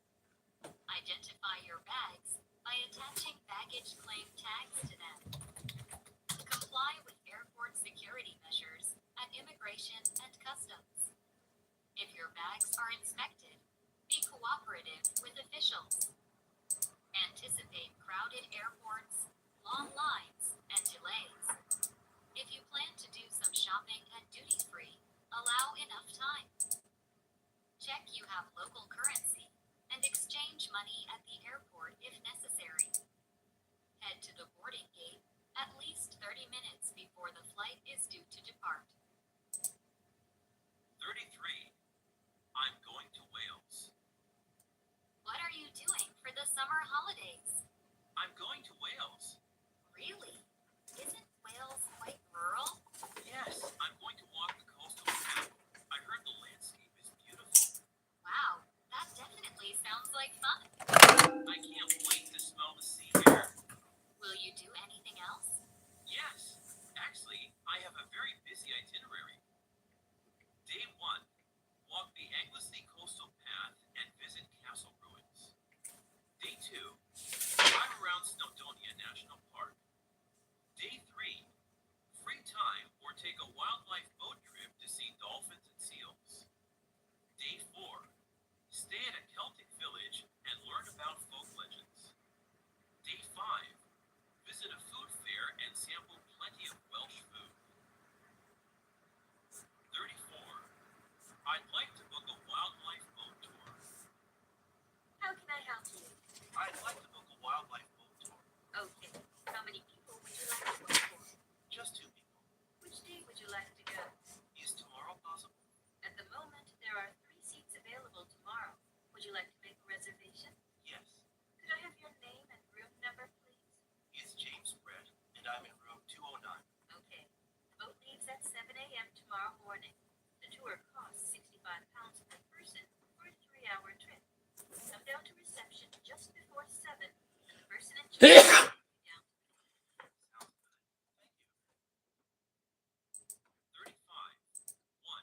Identify your bags by attaching baggage claim tags to them. Comply with airport security measures at immigration and customs. If your bags are inspected, be cooperative with officials. Anticipate crowded airports, long lines, and delays. If you plan to do some shopping at duty-free, allow enough time. Check you have local currency and exchange money at the airport if necessary. Head to the boarding gate at least 30 minutes before the flight is due to depart. 33. I'm going to Wales. What are you doing for the summer holidays? I'm going to Wales. Really? Isn't Wales quite rural? Yes, I'm going to walk the coastal path. I heard the landscape is beautiful. Wow, that definitely sounds like fun. I can't wait to smell the sea air. Will you do anything else? Yes, actually, I have a very busy itinerary. Day 1, walk the Anglesey coastal path and visit castle ruins. Day 2, drive around Snowdonia National Park. Day 3, free time or take a wildlife boat trip to see dolphins and seals. Day 4, stay at a Celtic village and learn about folk legends. Day 5, visit a food fair and sample plenty of Welsh food. 34. I'd like to book a wildlife boat tour. How can I help you? I'd like to book a wildlife boat tour. Okay. How many people would you like to book for? Just 2 people. Which day would you like to go? Is tomorrow possible? At the moment, there are 3 seats available tomorrow. Would you like to make a reservation? Yes. Could I have your name and room number, please? It's James Brett, and I'm in room 209. Okay. The boat leaves at 7 a.m. tomorrow morning. The tour costs £65 per person for a 3-hour trip. Come down to reception just before 7, and the person in charge will take you down. Sounds good. Thank you. 35. 1.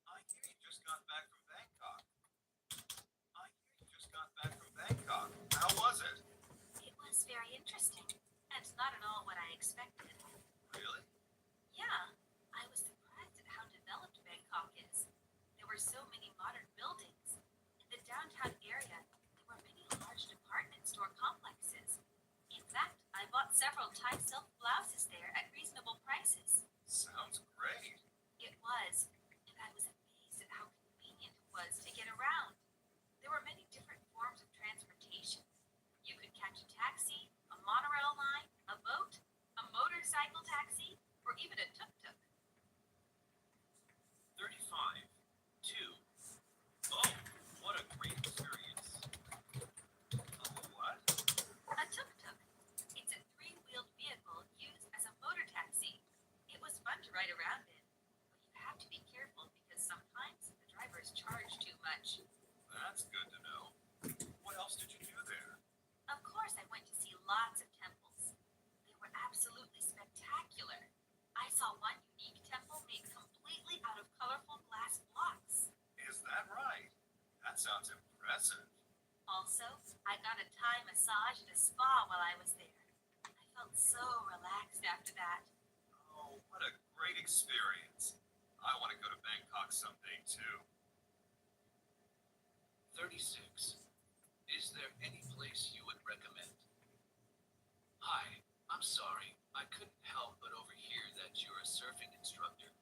I hear you just got back from Bangkok. How was it? It was very interesting, and not at all what I expected. Really? Yeah, I was surprised at how developed Bangkok is. There were so many modern buildings. In the downtown area, there were many large department store complexes. In fact, I bought several Thai silk blouses there at reasonable prices. Sounds great. It was, and I was amazed at how convenient it was to get around. There were many different forms of transportation. You could catch a taxi, a monorail line, a boat, a motorcycle. great experience. I want to go to Bangkok someday too. 36. Is there any place you would recommend? Hi, I'm sorry. I couldn't help but overhear that you're a surfing instructor.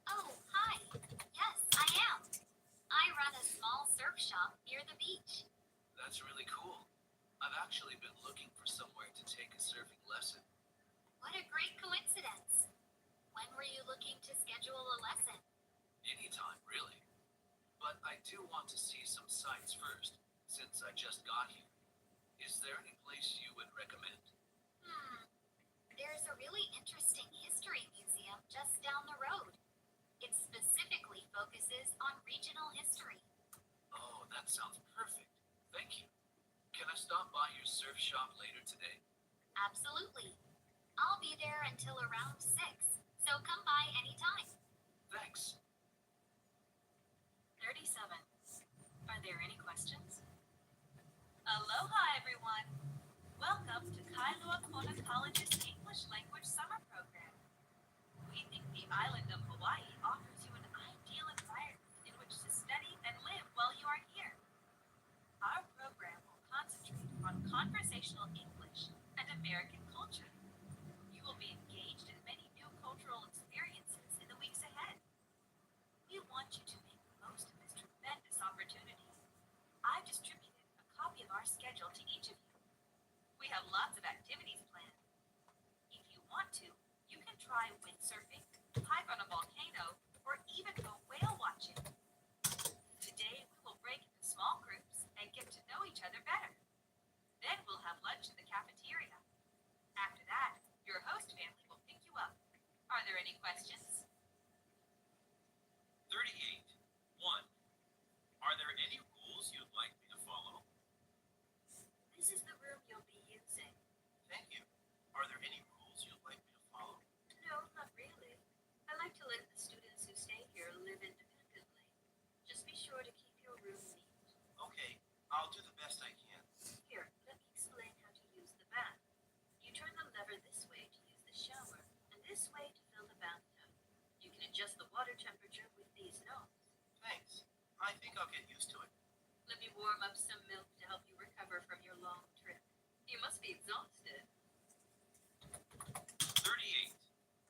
Oh, hi. Yes, I am. I run a small surf shop near the beach. That's really cool. I've actually been looking for somewhere to take a surfing lesson. What a great coincidence. When were you looking to schedule a lesson? Anytime, really. But I do want to see some sights first, since I just got here. Is there any place you would recommend? There's a really interesting history museum just down the road. It specifically focuses on regional history. Oh, that sounds perfect. Thank you. Can I stop by your surf shop later today? Absolutely. I'll be there until around 6, so come by anytime. Thanks. 37. Are there any questions? Aloha, everyone. Welcome to Kailua Kona College's English Language Summer Program. We think the island of Hawaii offers you an ideal environment in which to study and live while you are here. Our program will concentrate on conversational English and American culture. You will be engaged in many new cultural experiences in the weeks ahead. We want you to make the most of this tremendous opportunity. I've distributed a copy of our schedule to each of you. We have lots of activities planned. If you want to, you can try windsurfing, hike on a volcano, or even go whale watching. Today, we will break into small groups and get to know each other better. Then we'll have lunch in the cafeteria. After that, your host family will pick you up. Are there any questions? 38. 1. Are there any rules you'd like me to follow? This is the room you'll be using. Thank you. Are there any rules you'd like me to follow? No, not really. I like to let the students who stay here live independently. Just be sure to keep your room neat. Okay, I'll do the best I can. Here, let me explain how to use the bath. You turn the lever this way to use the shower, and this way to fill the bathtub. You can adjust the water temperature with these knobs. Thanks. I think I'll get used to it. Let me warm up some milk to help you recover from your long trip. You must be exhausted. 38.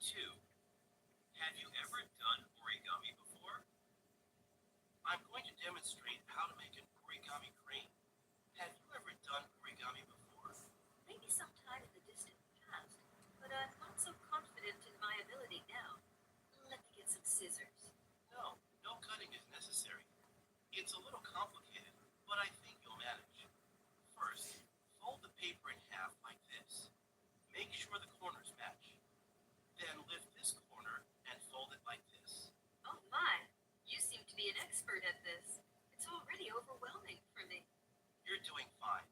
2. Have you ever done origami before? I'm going to demonstrate how to make an origami crane. Have you ever done origami before? Maybe sometime in the distant past, but I'm not so confident in my ability now. Let me get some scissors. No, no cutting is necessary. It's a little complicated, but I think you'll manage. First, fold the paper in half like this. Make sure the corners match. Then lift this corner and fold it like this. Oh my, you seem to be an expert at this. It's already overwhelming for me. You're doing fine.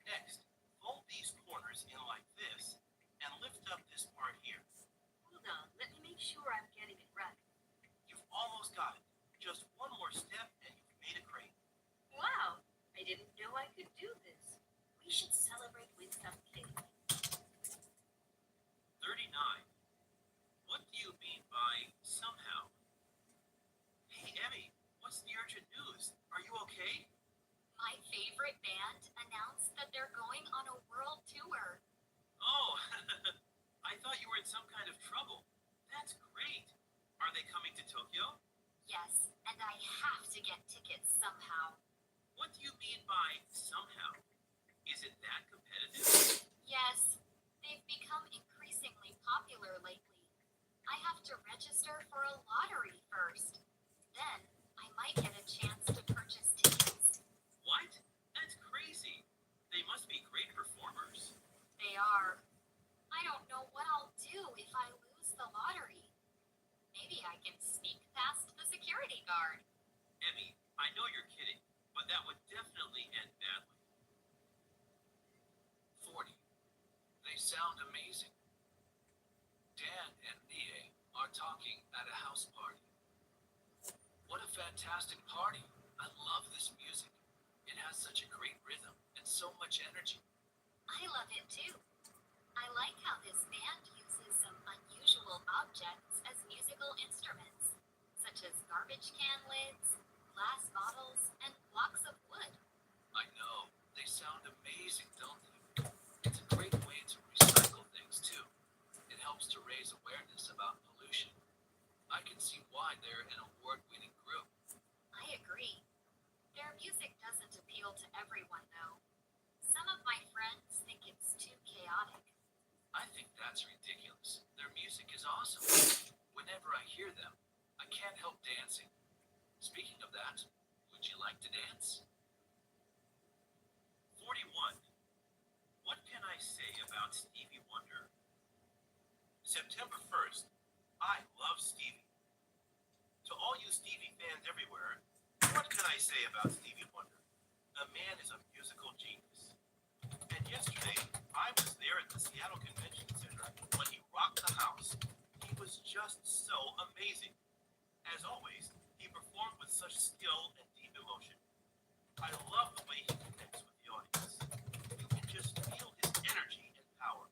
Next, fold these corners in like this and lift up this part here. Hold on, let me make sure I'm getting it right. You've almost got it. Just one more step and you've made a crane. Wow, I didn't know I could do this. We should celebrate with some cake. 39. What do you mean by somehow? Hey, Emmy, what's the urgent news? Are you okay? My favorite band announced that they're going on a world tour. Oh, I thought you were in some kind of trouble. That's great. Are they coming to Tokyo? Yes, and I have to get tickets somehow. What do you mean by somehow? Is it that competitive? Yes, they've become increasingly popular lately. I have to register for a lottery first. Then I might get a chance to purchase tickets. What? That's crazy. They must be great performers. They are. I don't know what I'll do if I lose the lottery. Maybe I can sneak past the security guard. Emmy, I know you're kidding, but that would definitely end badly. 40. They sound amazing. Dan and Nie are talking at a house party. What a fantastic party. I love this music. It has such a great rhythm and so much energy. I love it too. I like how this band uses some unusual usable objects as musical instruments, such as garbage can lids, glass bottles, and blocks of wood. I know. They sound amazing, don't they? It's a great way to recycle things, too. It helps to raise awareness about pollution. I can see why they're an award-winning group. I agree. Their music doesn't appeal to everyone, though. Some of my friends think it's too chaotic. I think that's ridiculous. Their music is awesome. Whenever I hear them, I can't help dancing. Speaking of that, would you like to dance? 41. What can I say about Stevie Wonder? September 1st. I love Stevie. To all you Stevie fans everywhere, what can I say about Stevie Wonder? The man is a musical genius. And yesterday, I was there at the Seattle Convention Center when he rocked the house. He was just so amazing. As always, he performed with such skill and deep emotion. I love the way he connects with the audience. You can just feel his energy and power.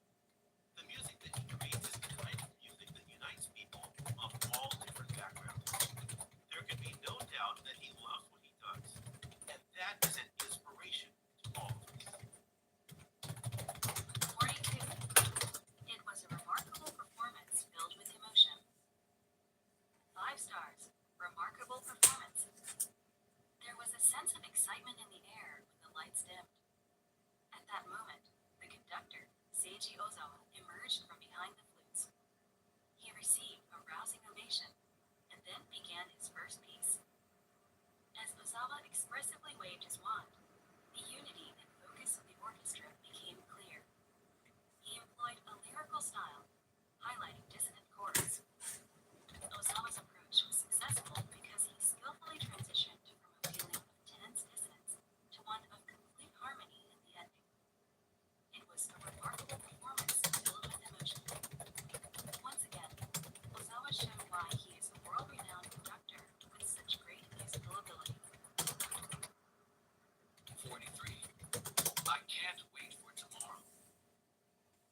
The music that he creates is the kind of music that unites people of all different backgrounds. There can be no doubt that he loves what he does, and that is an inspiration to all of us. 42. It was a remarkable performance filled with emotion. 5 stars. Remarkable performance. There was a sense of excitement in the air when the lights dimmed. At that moment, the conductor, Seiji Ozawa, emerged from behind the flutes. He received a rousing ovation and then began his first piece. As Ozawa expressively waved his wand, the unity and focus of the orchestra became clear. He employed a lyrical style, highlighting dissonant chords. Ozawa's approach was successful because he skillfully transitioned from a feeling of tense dissonance to one of complete harmony in the ending. It was a remarkable performance filled with emotion. Once again, Ozawa showed why he is a world-renowned conductor with such great musical ability. 43. I can't wait for tomorrow.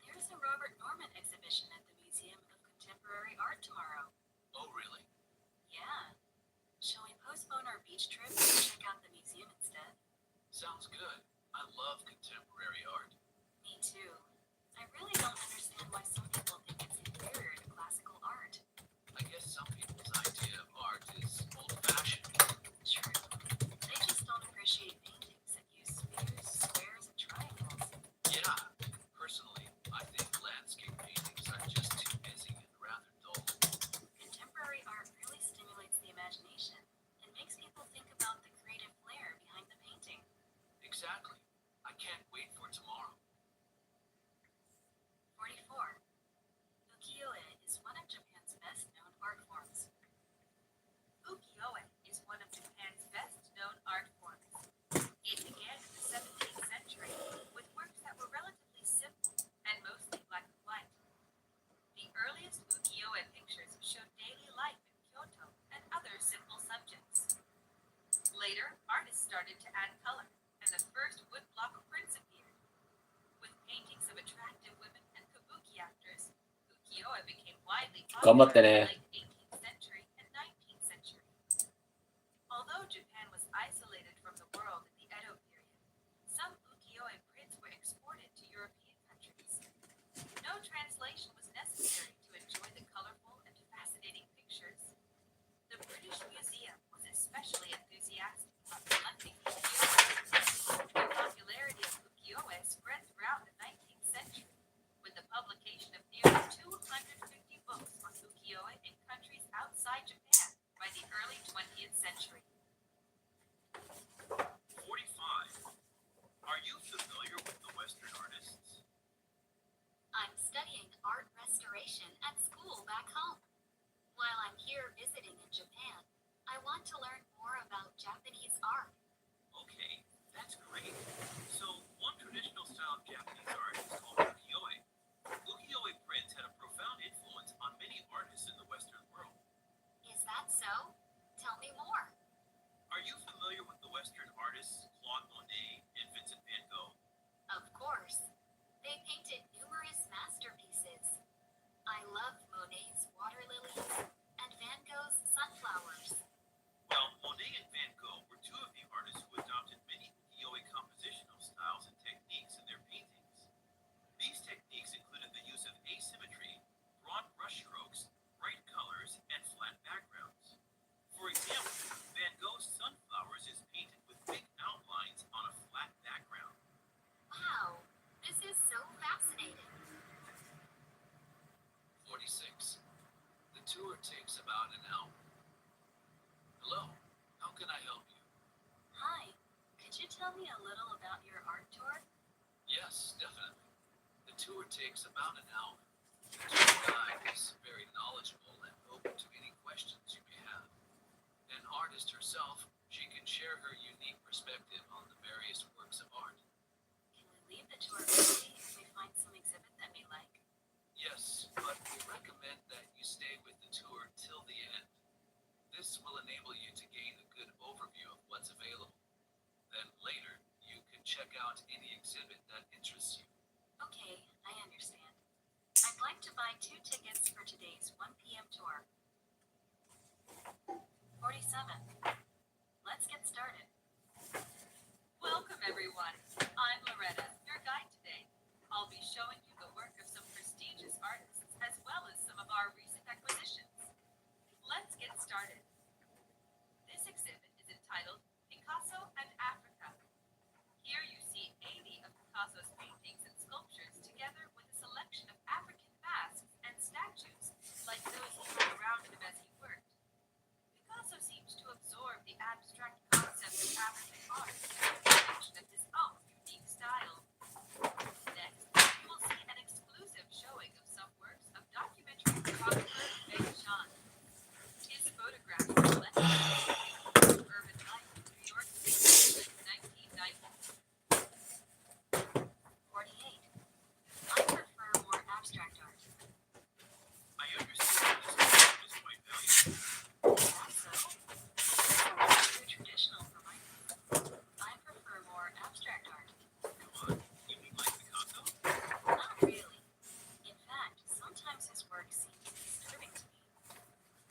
There's a Robert Norman exhibition at the Museum of Contemporary Art tomorrow. Oh, really? Yeah. Shall we postpone our beach trip and check out the museum instead? Sounds good. I love contemporary art. Me too. I really don't understand why some people think it's inferior to classical art. I guess some people's idea of art is old-fashioned. True. They just don't appreciate paintings that use spheres, squares, and triangles. Yeah. Personally, I think landscape paintings are just too busy and rather dull. Contemporary art really stimulates the imagination and makes people think about the creative flair behind the painting. Exactly. I can't wait for tomorrow. 44. Ukiyo-e is one of Japan's best-known art forms. Ukiyo-e is one of Japan's best-known art forms. It began in the 17th century with works that were relatively simple and mostly black and white. The earliest ukiyo-e pictures showed daily life in Kyoto and other simple subjects. Later, artists started to add color, and the first woodblock prints appeared. With paintings of attractive women and kabuki actors, ukiyo-e became widely popular in the late 18th century and 19th century. Although Japan was isolated from the world in the Edo period, some ukiyo-e prints were exported to European countries. No translation was necessary to enjoy the colorful and fascinating pictures. The British Museum was especially enthusiastic about collecting ukiyo-e. The popularity of ukiyo-e spread throughout the 19th century, with the publication of nearly 250 books on ukiyo-e in countries outside Japan by the early 20th century. 45. Are you familiar with the Western artists? I'm studying art restoration at school back home. While I'm here visiting in Japan, I want to learn more about Japanese art. Okay, that's great. So, one traditional style of Japanese art is called ukiyo-e. Ukiyo-e prints had a profound influence on many artists in the Western world. Is that so? Tell me more. Are you familiar with the Western artists Claude Monet and Vincent van Gogh? Of course. They painted numerous masterpieces. I love Monet's about an hour. Hello, how can I help you? Hi, could you tell me a little about your art tour? Yes, definitely. The tour takes about an hour. The tour guide is very knowledgeable and open to any questions you may have. An artist herself, she can share her unique perspective on the various works of art. Can we leave the tour early if we find some exhibit that we like? Yes, but we recommend that you stay with the tour till the end. This will enable you to gain a good overview of what's available. Then later, you can check out any exhibit that interests you. Okay, I understand. I'd like to buy 2 tickets for today's 1 p.m. tour. 47. Let's get started. Welcome, everyone. I'm Loretta, your guide today. I'll be showing you the work of some prestigious artists as well as some of our recent acquisitions. Let's get started. This exhibit is entitled Picasso and Africa. Here you see 80 of Picasso's paintings and sculptures together with a selection of African masks and statues like those he had around him as he worked. Picasso seems to absorb the abstract concept of African art and the creation of his own unique style. Next, you will see an exclusive showing of some works of documentary photographer Ben Shahn. His photographs reflect the urban life of New York City in 1990. 48. I prefer more abstract art. I understand this program is quite valuable. Is that so? It's too traditional for my taste. I prefer more abstract art. Come on, you mean like Picasso? Not really. In fact, sometimes his work seems disturbing to me.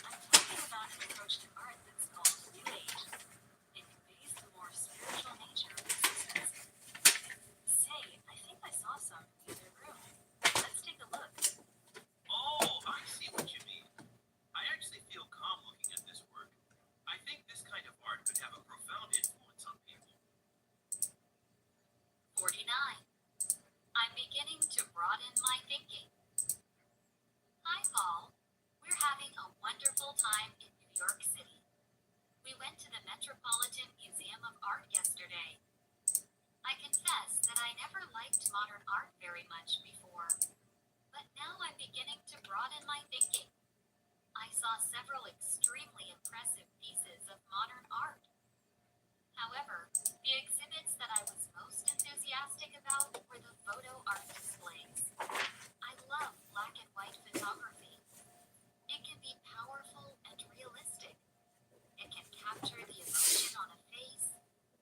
I'm talking about an approach to art that's called New Age. It conveys the more spiritual nature of existence. Say, I think I saw some in the other room. Let's take a look. Oh, I see what you mean. I actually feel calm looking at this work. I think this kind of art could have a profound influence on people. 49. I'm beginning to broaden my thinking. Hi, Paul. We're having a wonderful time in New York City. We went to the Metropolitan Museum of Art yesterday. I confess that I never liked modern art very much before, but now I'm beginning to broaden my thinking. I saw several extremely impressive pieces of modern art. However, the exhibits that I was most enthusiastic about were the photo art displays. I love black and white photography. It can be powerful and realistic. It can capture the emotion on a face,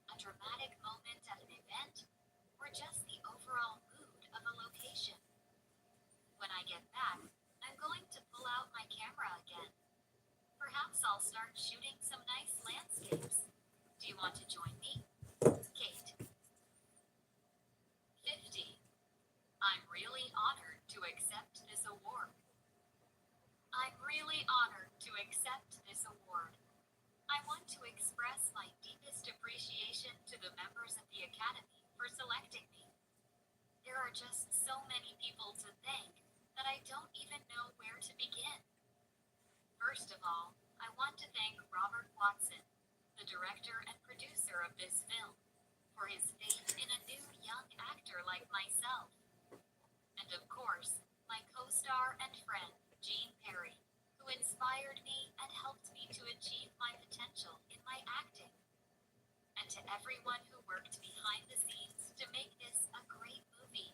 a dramatic moment at an event, or just the overall mood of a location. When I get back, I'm going to pull out my camera again. Perhaps I'll start shooting some nice landscapes. Do you want to join me? Kate. 50. I'm really honored to accept this award. I'm really honored to accept this award. I want to express my deepest appreciation to the members of the Academy for selecting me. There are just so many people to thank that I don't even know where to begin. First of all, I want to thank Robert Watson, the director and producer of this film, for his faith in a new young actor like myself. And of course, my co-star and friend, Jean Perry, who inspired me and helped me to achieve my potential in my acting. And to everyone who worked behind the scenes to make this a great movie.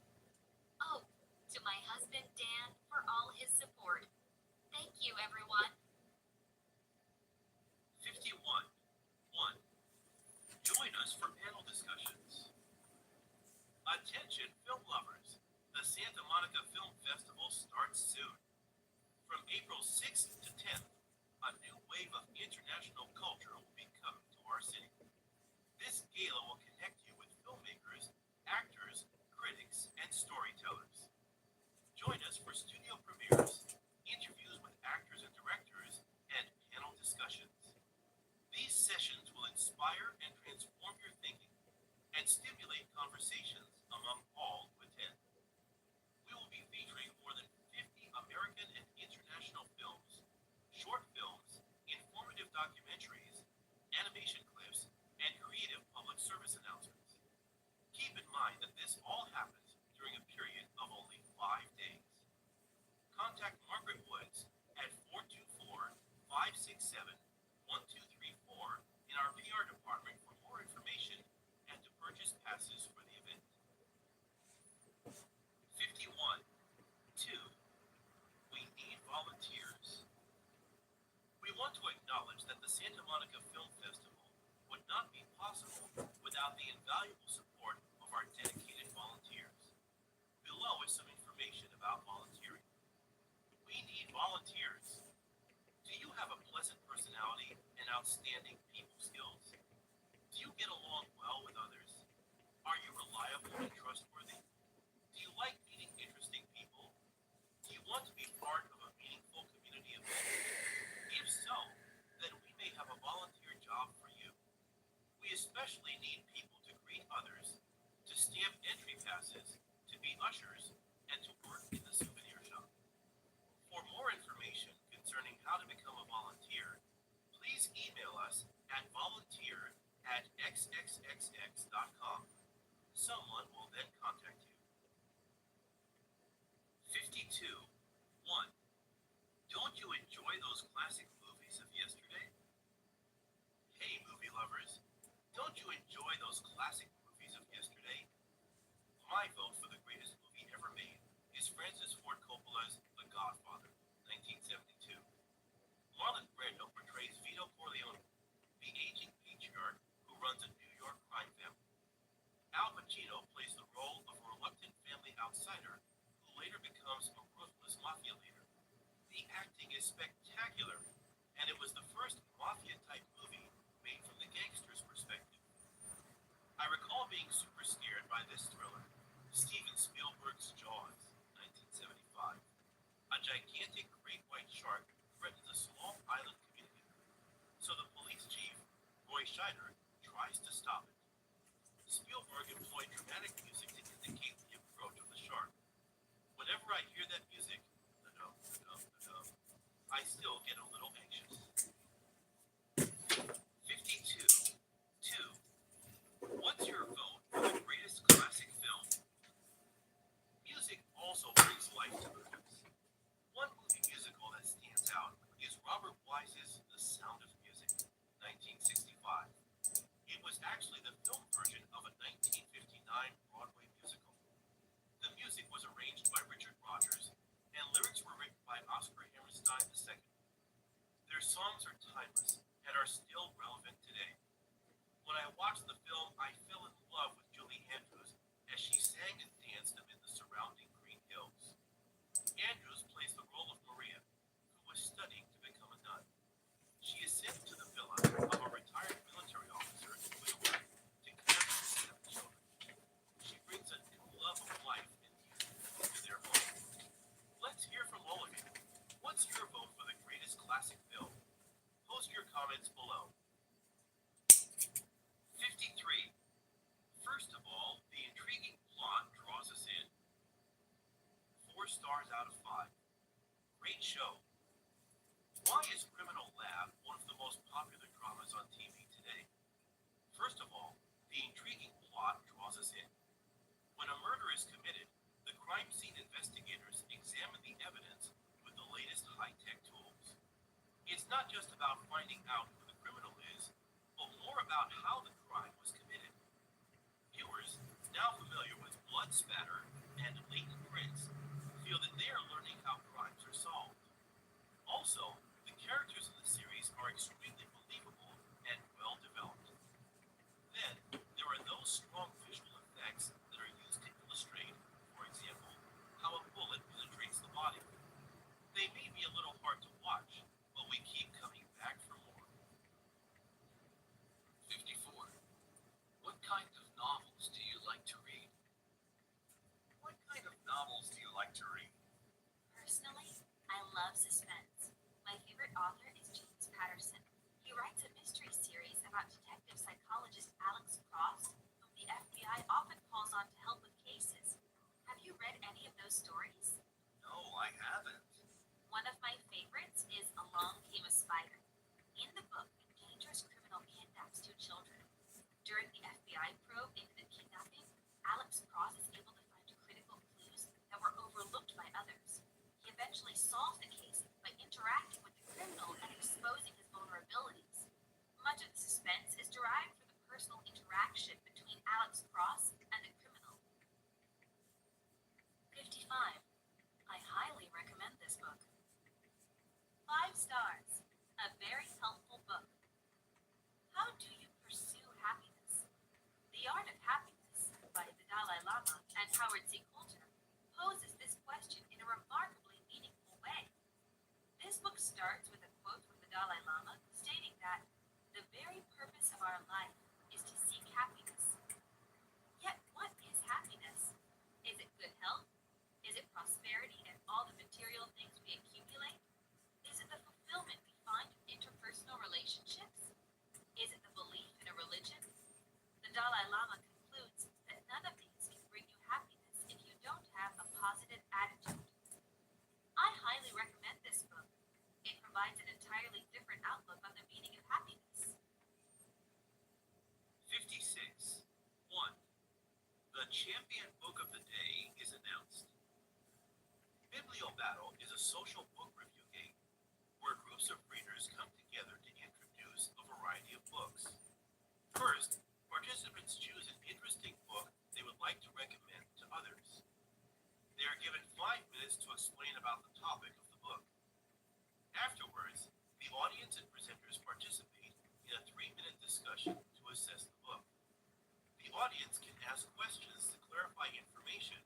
Oh, to my husband Dan for all his support. Thank you, everyone. 51. 1. Join us for panel discussions. Attention film lovers. The Santa Monica Film Festival starts soon. From April 6th to 10th, a new wave of international culture will be coming to our city. This gala will connect you with filmmakers, actors, critics, and storytellers. Join us for studio premieres, interviews with actors and directors, and panel discussions. These sessions will inspire and transform your thinking and stimulate conversations among all who attend. We will be featuring more than 50 American and international films, short films, Santa Monica Film Festival would not be possible without the invaluable support of our dedicated volunteers. Below is some information about volunteering. We need volunteers. Do you have a pleasant personality and outstanding people skills? Do you get along well with others? Are you reliable and trustworthy? Do you like meeting interesting people? Do you want to be part of a meaningful community event? If so, then we may have a volunteer job for you. We especially need people to greet others, to stamp entry passes, to be ushers, and to work in the souvenir shop. For more information concerning how to become a volunteer, please email us at volunteer@xxxx.com. Someone will then contact you. 52. 1. Don't you enjoy those classic movies of yesterday? Hey, movie lovers, don't you enjoy those classic movies of yesterday? My vote for the greatest movie ever made is Francis Ford Coppola's The Godfather, 1972. Marlon Brando portrays Vito Corleone, the aging patriarch who runs a New York crime family. Al Pacino plays the role of a reluctant family outsider who later becomes a ruthless mafia leader. The acting is spectacular, and it was the first mafia-type movie made from the gangster's perspective. I recall being super scared by this thriller, Steven Spielberg's Jaws, 1975. A gigantic great white shark threatens a small island community, so the police chief, Roy Scheider, tries to stop it. Spielberg employed dramatic music to indicate the approach of the shark. Whenever I hear that music, I still get a little anxious. 52. 2. What's your vote for the greatest classic film? Music also brings life to movies. One movie musical that stands out is Robert Wise's The Sound of Music, 1965. It was actually the film version of a 1959 Broadway musical. The music was arranged by Richard Rodgers, and lyrics were written by Oscar Hammerstein II. Their songs are timeless and are still relevant today. When I watched the film, I fell in love with Julie Andrews as she sang and danced amid the surrounding green hills. Andrews plays the role of Maria, who was studying to become a nun. She is sent to the villa of a retired military officer and widower to care for 7 children. She brings a new love of life and music into their home. Let's hear from all of you. What's your vote for the greatest classic film? Post your comments below. 53. First of all, the intriguing plot draws us in. 4 stars out of 5. Great show. Why is Criminal Lab one of the most popular dramas on TV today? First of all, the intriguing plot draws us in. When a murder is committed, the crime scene investigators examine the evidence with the latest high-tech tools. It's not just about finding out who the criminal is, but more about how the crime was committed. Viewers, now familiar with blood spatter and latent prints, feel that they are learning how crimes are solved. Also, the characters in the series are extremely believable and well developed. Then, there are those strong visual effects that are used to illustrate, for example, how a bullet penetrates the body. They may be a little hard to watch, but we keep coming back for more. 54. What kind of novels do you like to read? What kind of novels do you like to read? Personally, I love suspense. My favorite author is James Patterson. He writes a mystery series about detective psychologist Alex Cross, whom the FBI often calls on to help with cases. Have you read any of those stories? No, I haven't. One of my favorites is Along Came a Spider. In the book, a dangerous criminal kidnaps 2 children. During the FBI probe into the kidnapping, Alex Cross is able to find critical clues that were overlooked by others. He eventually solves the case by interacting with the criminal and exposing his vulnerabilities. Much of the suspense is derived from the personal interaction between Alex Cross and the criminal. 55. starts with a quote from the Dalai Lama stating that the very purpose of our life is to seek happiness. Yet, what is happiness? Is it good health? Is it prosperity and all the material things we accumulate? Is it the fulfillment we find in interpersonal relationships? Is it the belief in a religion? The Dalai Lama concludes that none of these can bring you happiness if you don't have a positive attitude. I highly recommend this book. It provides an entirely different outlook on the meaning of happiness. 56. 1. The champion book of the day is announced. BiblioBattle is a social book review game where groups of readers come together to introduce a variety of books. First, participants choose an interesting book they would like to recommend to others. They are given 5 minutes to explain about the topic of the book. Afterwards, the audience and presenters participate in a 3-minute discussion to assess the book. The audience can ask questions to clarify information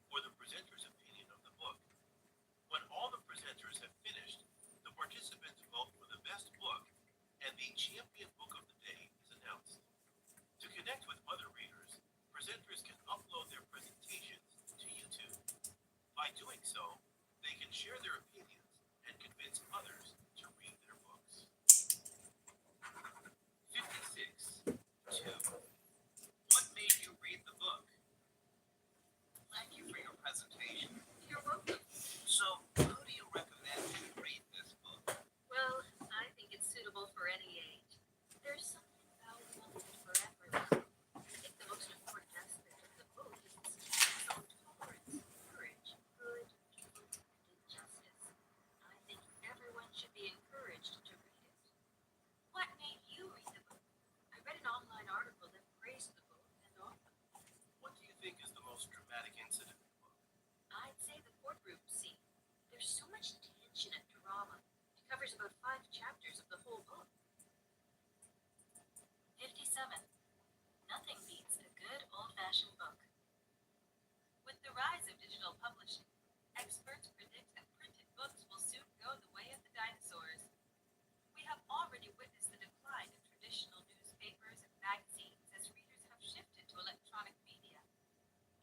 or the presenter's opinion of the book. When all the presenters have finished, the participants vote for the best book, and the champion book of the day is announced. To connect with other readers, presenters can upload their presentations to YouTube. By doing so, they can share their opinions and convince others to read their books. 56. 2. What made you read the book? Thank you for your presentation. You're welcome. So, who do you recommend you read this book? Well, I think it's suitable for any age. There's something valuable in it for everyone. I think the most important aspect of the book is its teachings on tolerance, courage, good, evil, and injustice. I think everyone should be encouraged to read it. What made you read the book? I read an online article that praised the book and author. What do you think is the most dramatic incident in the book? I'd say the courtroom scene. There's so much tension and drama. It covers about 5 chapters of the whole book. 57. Nothing beats a good old-fashioned book. With the rise of digital publishing, experts predict that printed books will soon go the way of the dinosaurs. We have already witnessed the decline of traditional newspapers and magazines as readers have shifted to electronic media.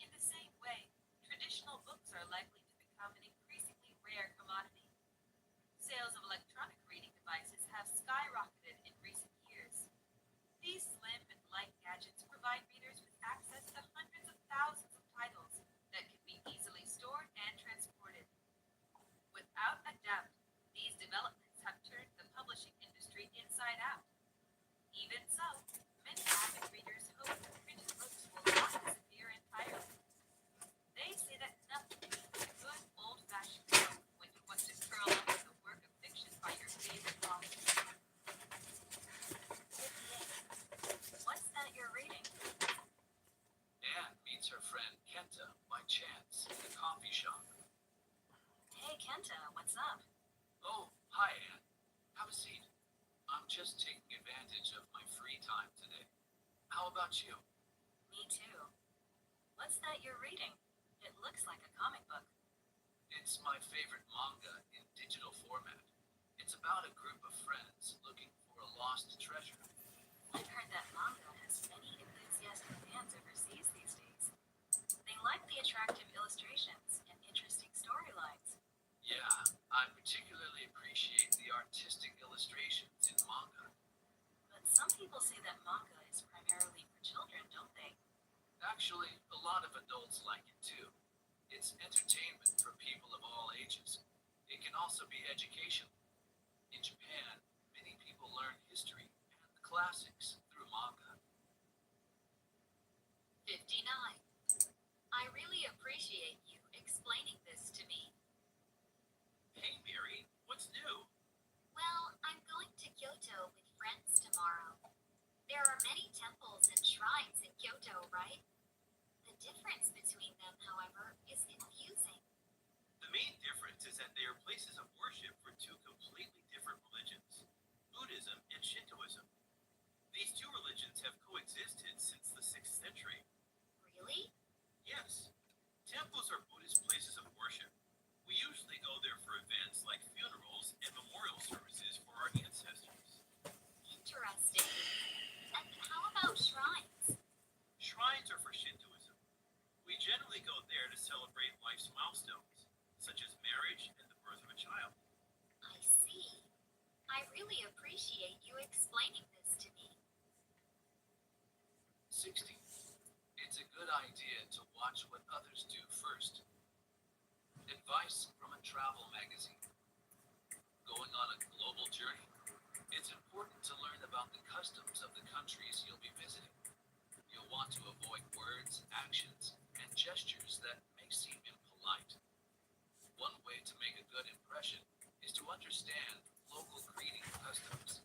In the same way, traditional books are likely to become an increasingly rare commodity. Sales of electronic reading devices have skyrocketed in recent years. These slim and light gadgets provide readers with access to hundreds of thousands of titles that can be easily stored and transported. Without a doubt, these developments have turned the publishing industry inside out. Even so, many avid readers hope that printed books will not disappear entirely. They say that nothing beats a good old-fashioned book when you want to curl up with a work of fiction by your favorite author. 58. What's that you're reading? Anne meets her friend Kenta by chance in a coffee shop. Hey, Kenta, what's up? Oh, hi, Anne. Have a seat. I'm just taking advantage of my free time today. How about you? Me too. What's that you're reading? It looks like a comic book. It's my favorite manga in digital format. It's about a group of friends looking for a lost treasure. I've heard that manga has many enthusiastic fans overseas these days. They like the attractive illustrations and interesting storylines. Yeah, I particularly appreciate the artistic illustrations in manga. But some people say that manga is primarily for children, don't they? Actually, a lot of adults like it too. It's entertainment for people of all ages. It can also be educational. In Japan, many people learn history and the classics through manga. 59. I really appreciate you explaining this to me. Hey, Mary, what's new? Well, I'm going to Kyoto with friends tomorrow. There are many temples and shrines in Kyoto, right? The difference between them, however, is confusing. The main difference is that they are places of worship for 2 completely different religions, Buddhism and Shintoism. These 2 religions have coexisted since the 6th century. Really? Yes, temples are Buddhist places of worship. We usually go there for events like funerals and memorial such as marriage and the birth of a child. I see. I really appreciate you explaining this to me. 60. It's a good idea to watch what others do first. Advice from a travel magazine. Going on a global journey, it's important to learn about the customs of the countries you'll be visiting. You'll want to avoid words, actions, and gestures that may seem impolite. One way to make a good impression is to understand local greeting customs.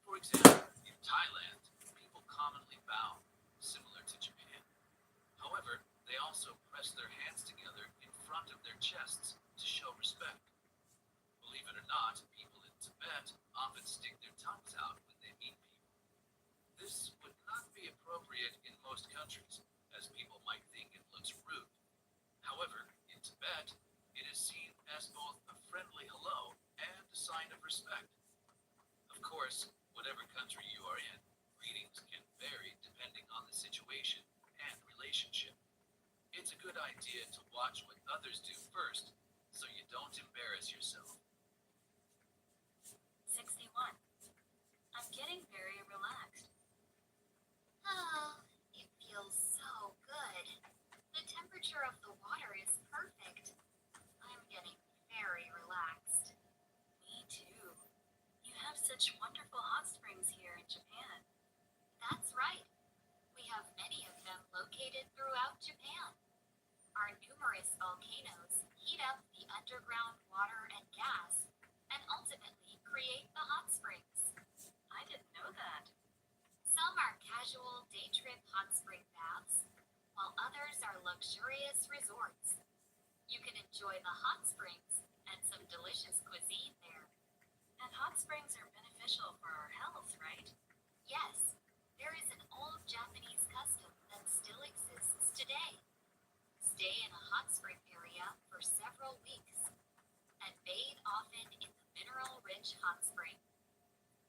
For example, in Thailand, people commonly bow, similar to Japan. However, they also press their hands together in front of their chests to show respect. Believe it or not, people in Tibet often stick their tongues out when they meet people. This would not be appropriate in most countries, as people might think it looks rude. However, in Tibet, it is seen as both a friendly hello and a sign of respect. Of course, whatever country you are in, greetings can vary depending on the situation and relationship. It's a good idea to watch what others do first so you don't embarrass yourself. 61. I'm getting very relaxed. Oh, it feels so good. The temperature of the water is perfect. I'm getting very relaxed. Me too. You have such wonderful hot springs here in Japan. That's right. We have many of them located throughout Japan. Our numerous volcanoes heat up the underground water and gas and ultimately create the hot springs. I didn't know that. Some are casual day trip hot spring baths, while others are luxurious resorts. You can enjoy the hot springs and some delicious cuisine there. And hot springs are beneficial for our health, right? Yes, there is an old Japanese custom that still exists today. Stay in a hot spring area for several weeks and bathe often in the mineral-rich hot spring.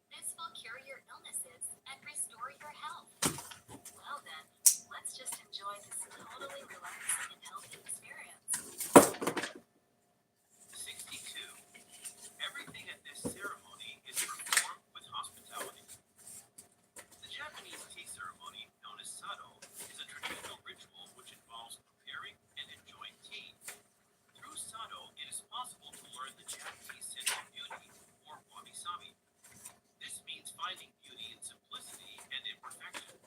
This will cure your illnesses and restore your health. Well then, let's just enjoy this totally relaxing and healthy experience. 62. Everything at this ceremony is performed with hospitality. The Japanese tea ceremony, known as sado, is a traditional ritual which involves preparing and enjoying tea. Through sado, it is possible to learn the Japanese sense of beauty, or wabi-sabi. This means finding beauty in simplicity and imperfection.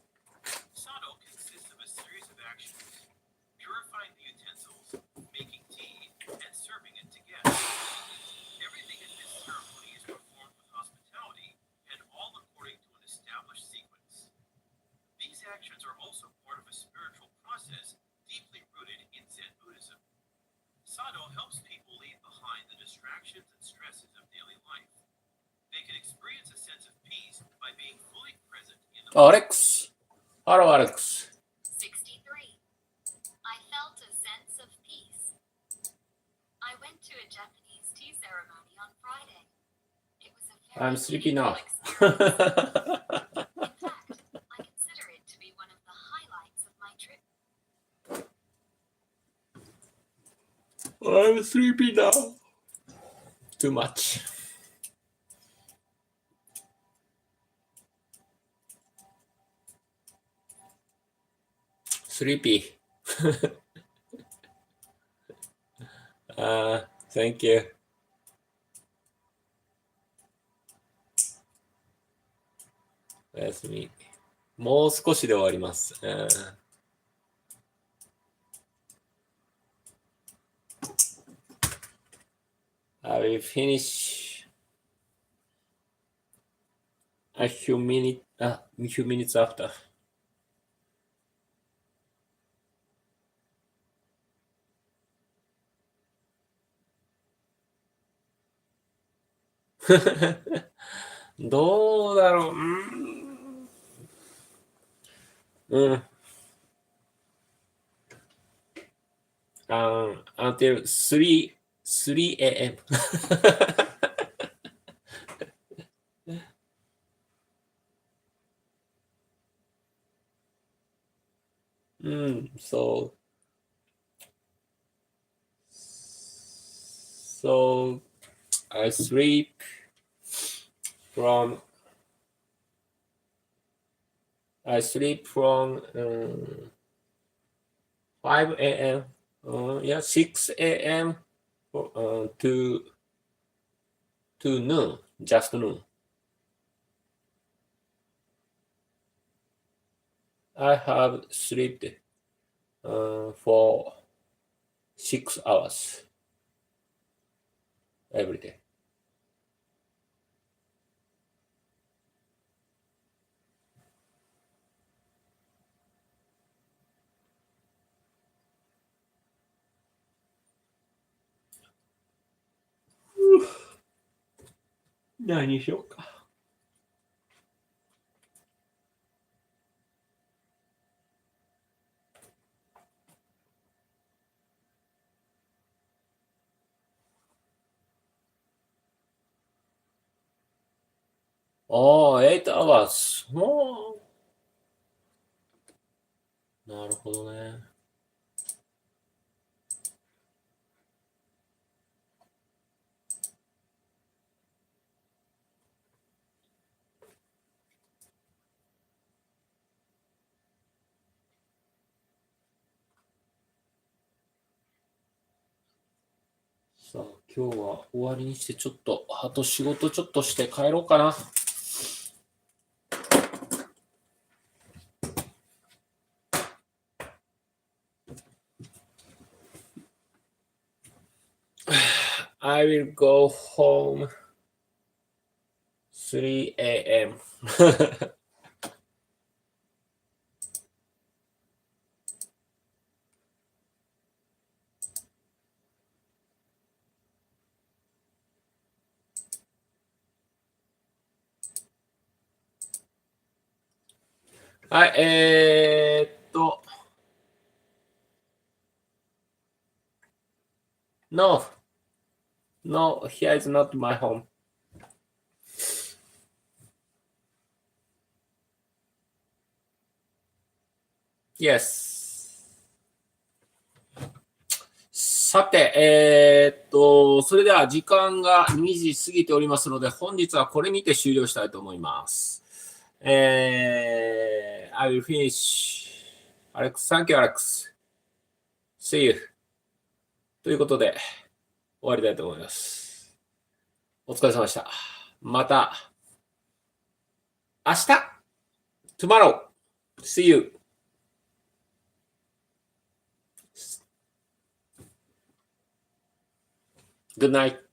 Sado consists of a series of actions: purifying the utensils, making tea, and serving it to guests. Everything in this ceremony is performed with hospitality and all according to an established sequence. These actions are also part of a spiritual process deeply rooted in Zen Buddhism. Sado helps people leave behind the distractions and stresses of daily life. They can experience a sense of peace by being fully present in the Alex. Hello, Alex. 63. I felt a sense of peace. I went to a Japanese tea ceremony on Friday. It was a I'm very sleepy meaningful now. experience. In fact, I consider it to be one of the highlights of my trip. I'm sleepy now. Too much. Sleepy. Thank you. おやすみ。もう少しで終わります。I will finish a few minutes after.どうだろう。until 3 a.m. So So I sleep from 5 a.m. Yeah, 6 a.m. To noon, just noon. I have slept for 6 hours every day. Whew. 何にしようか。8 hours. なるほどね。さあ、今日は終わりにしてあと仕事ちょっとして帰ろうかな。I will go home 3 a.m. はい、No, here is not my home. Yes. さて、それでは時間が2時過ぎておりますので、本日はこれにて終了したいと思います。I will finish. Alex, thank you, Alex. See you. ということで、終わりたいと思います。お疲れ様でした。また、明日 tomorrow. See you. Good night.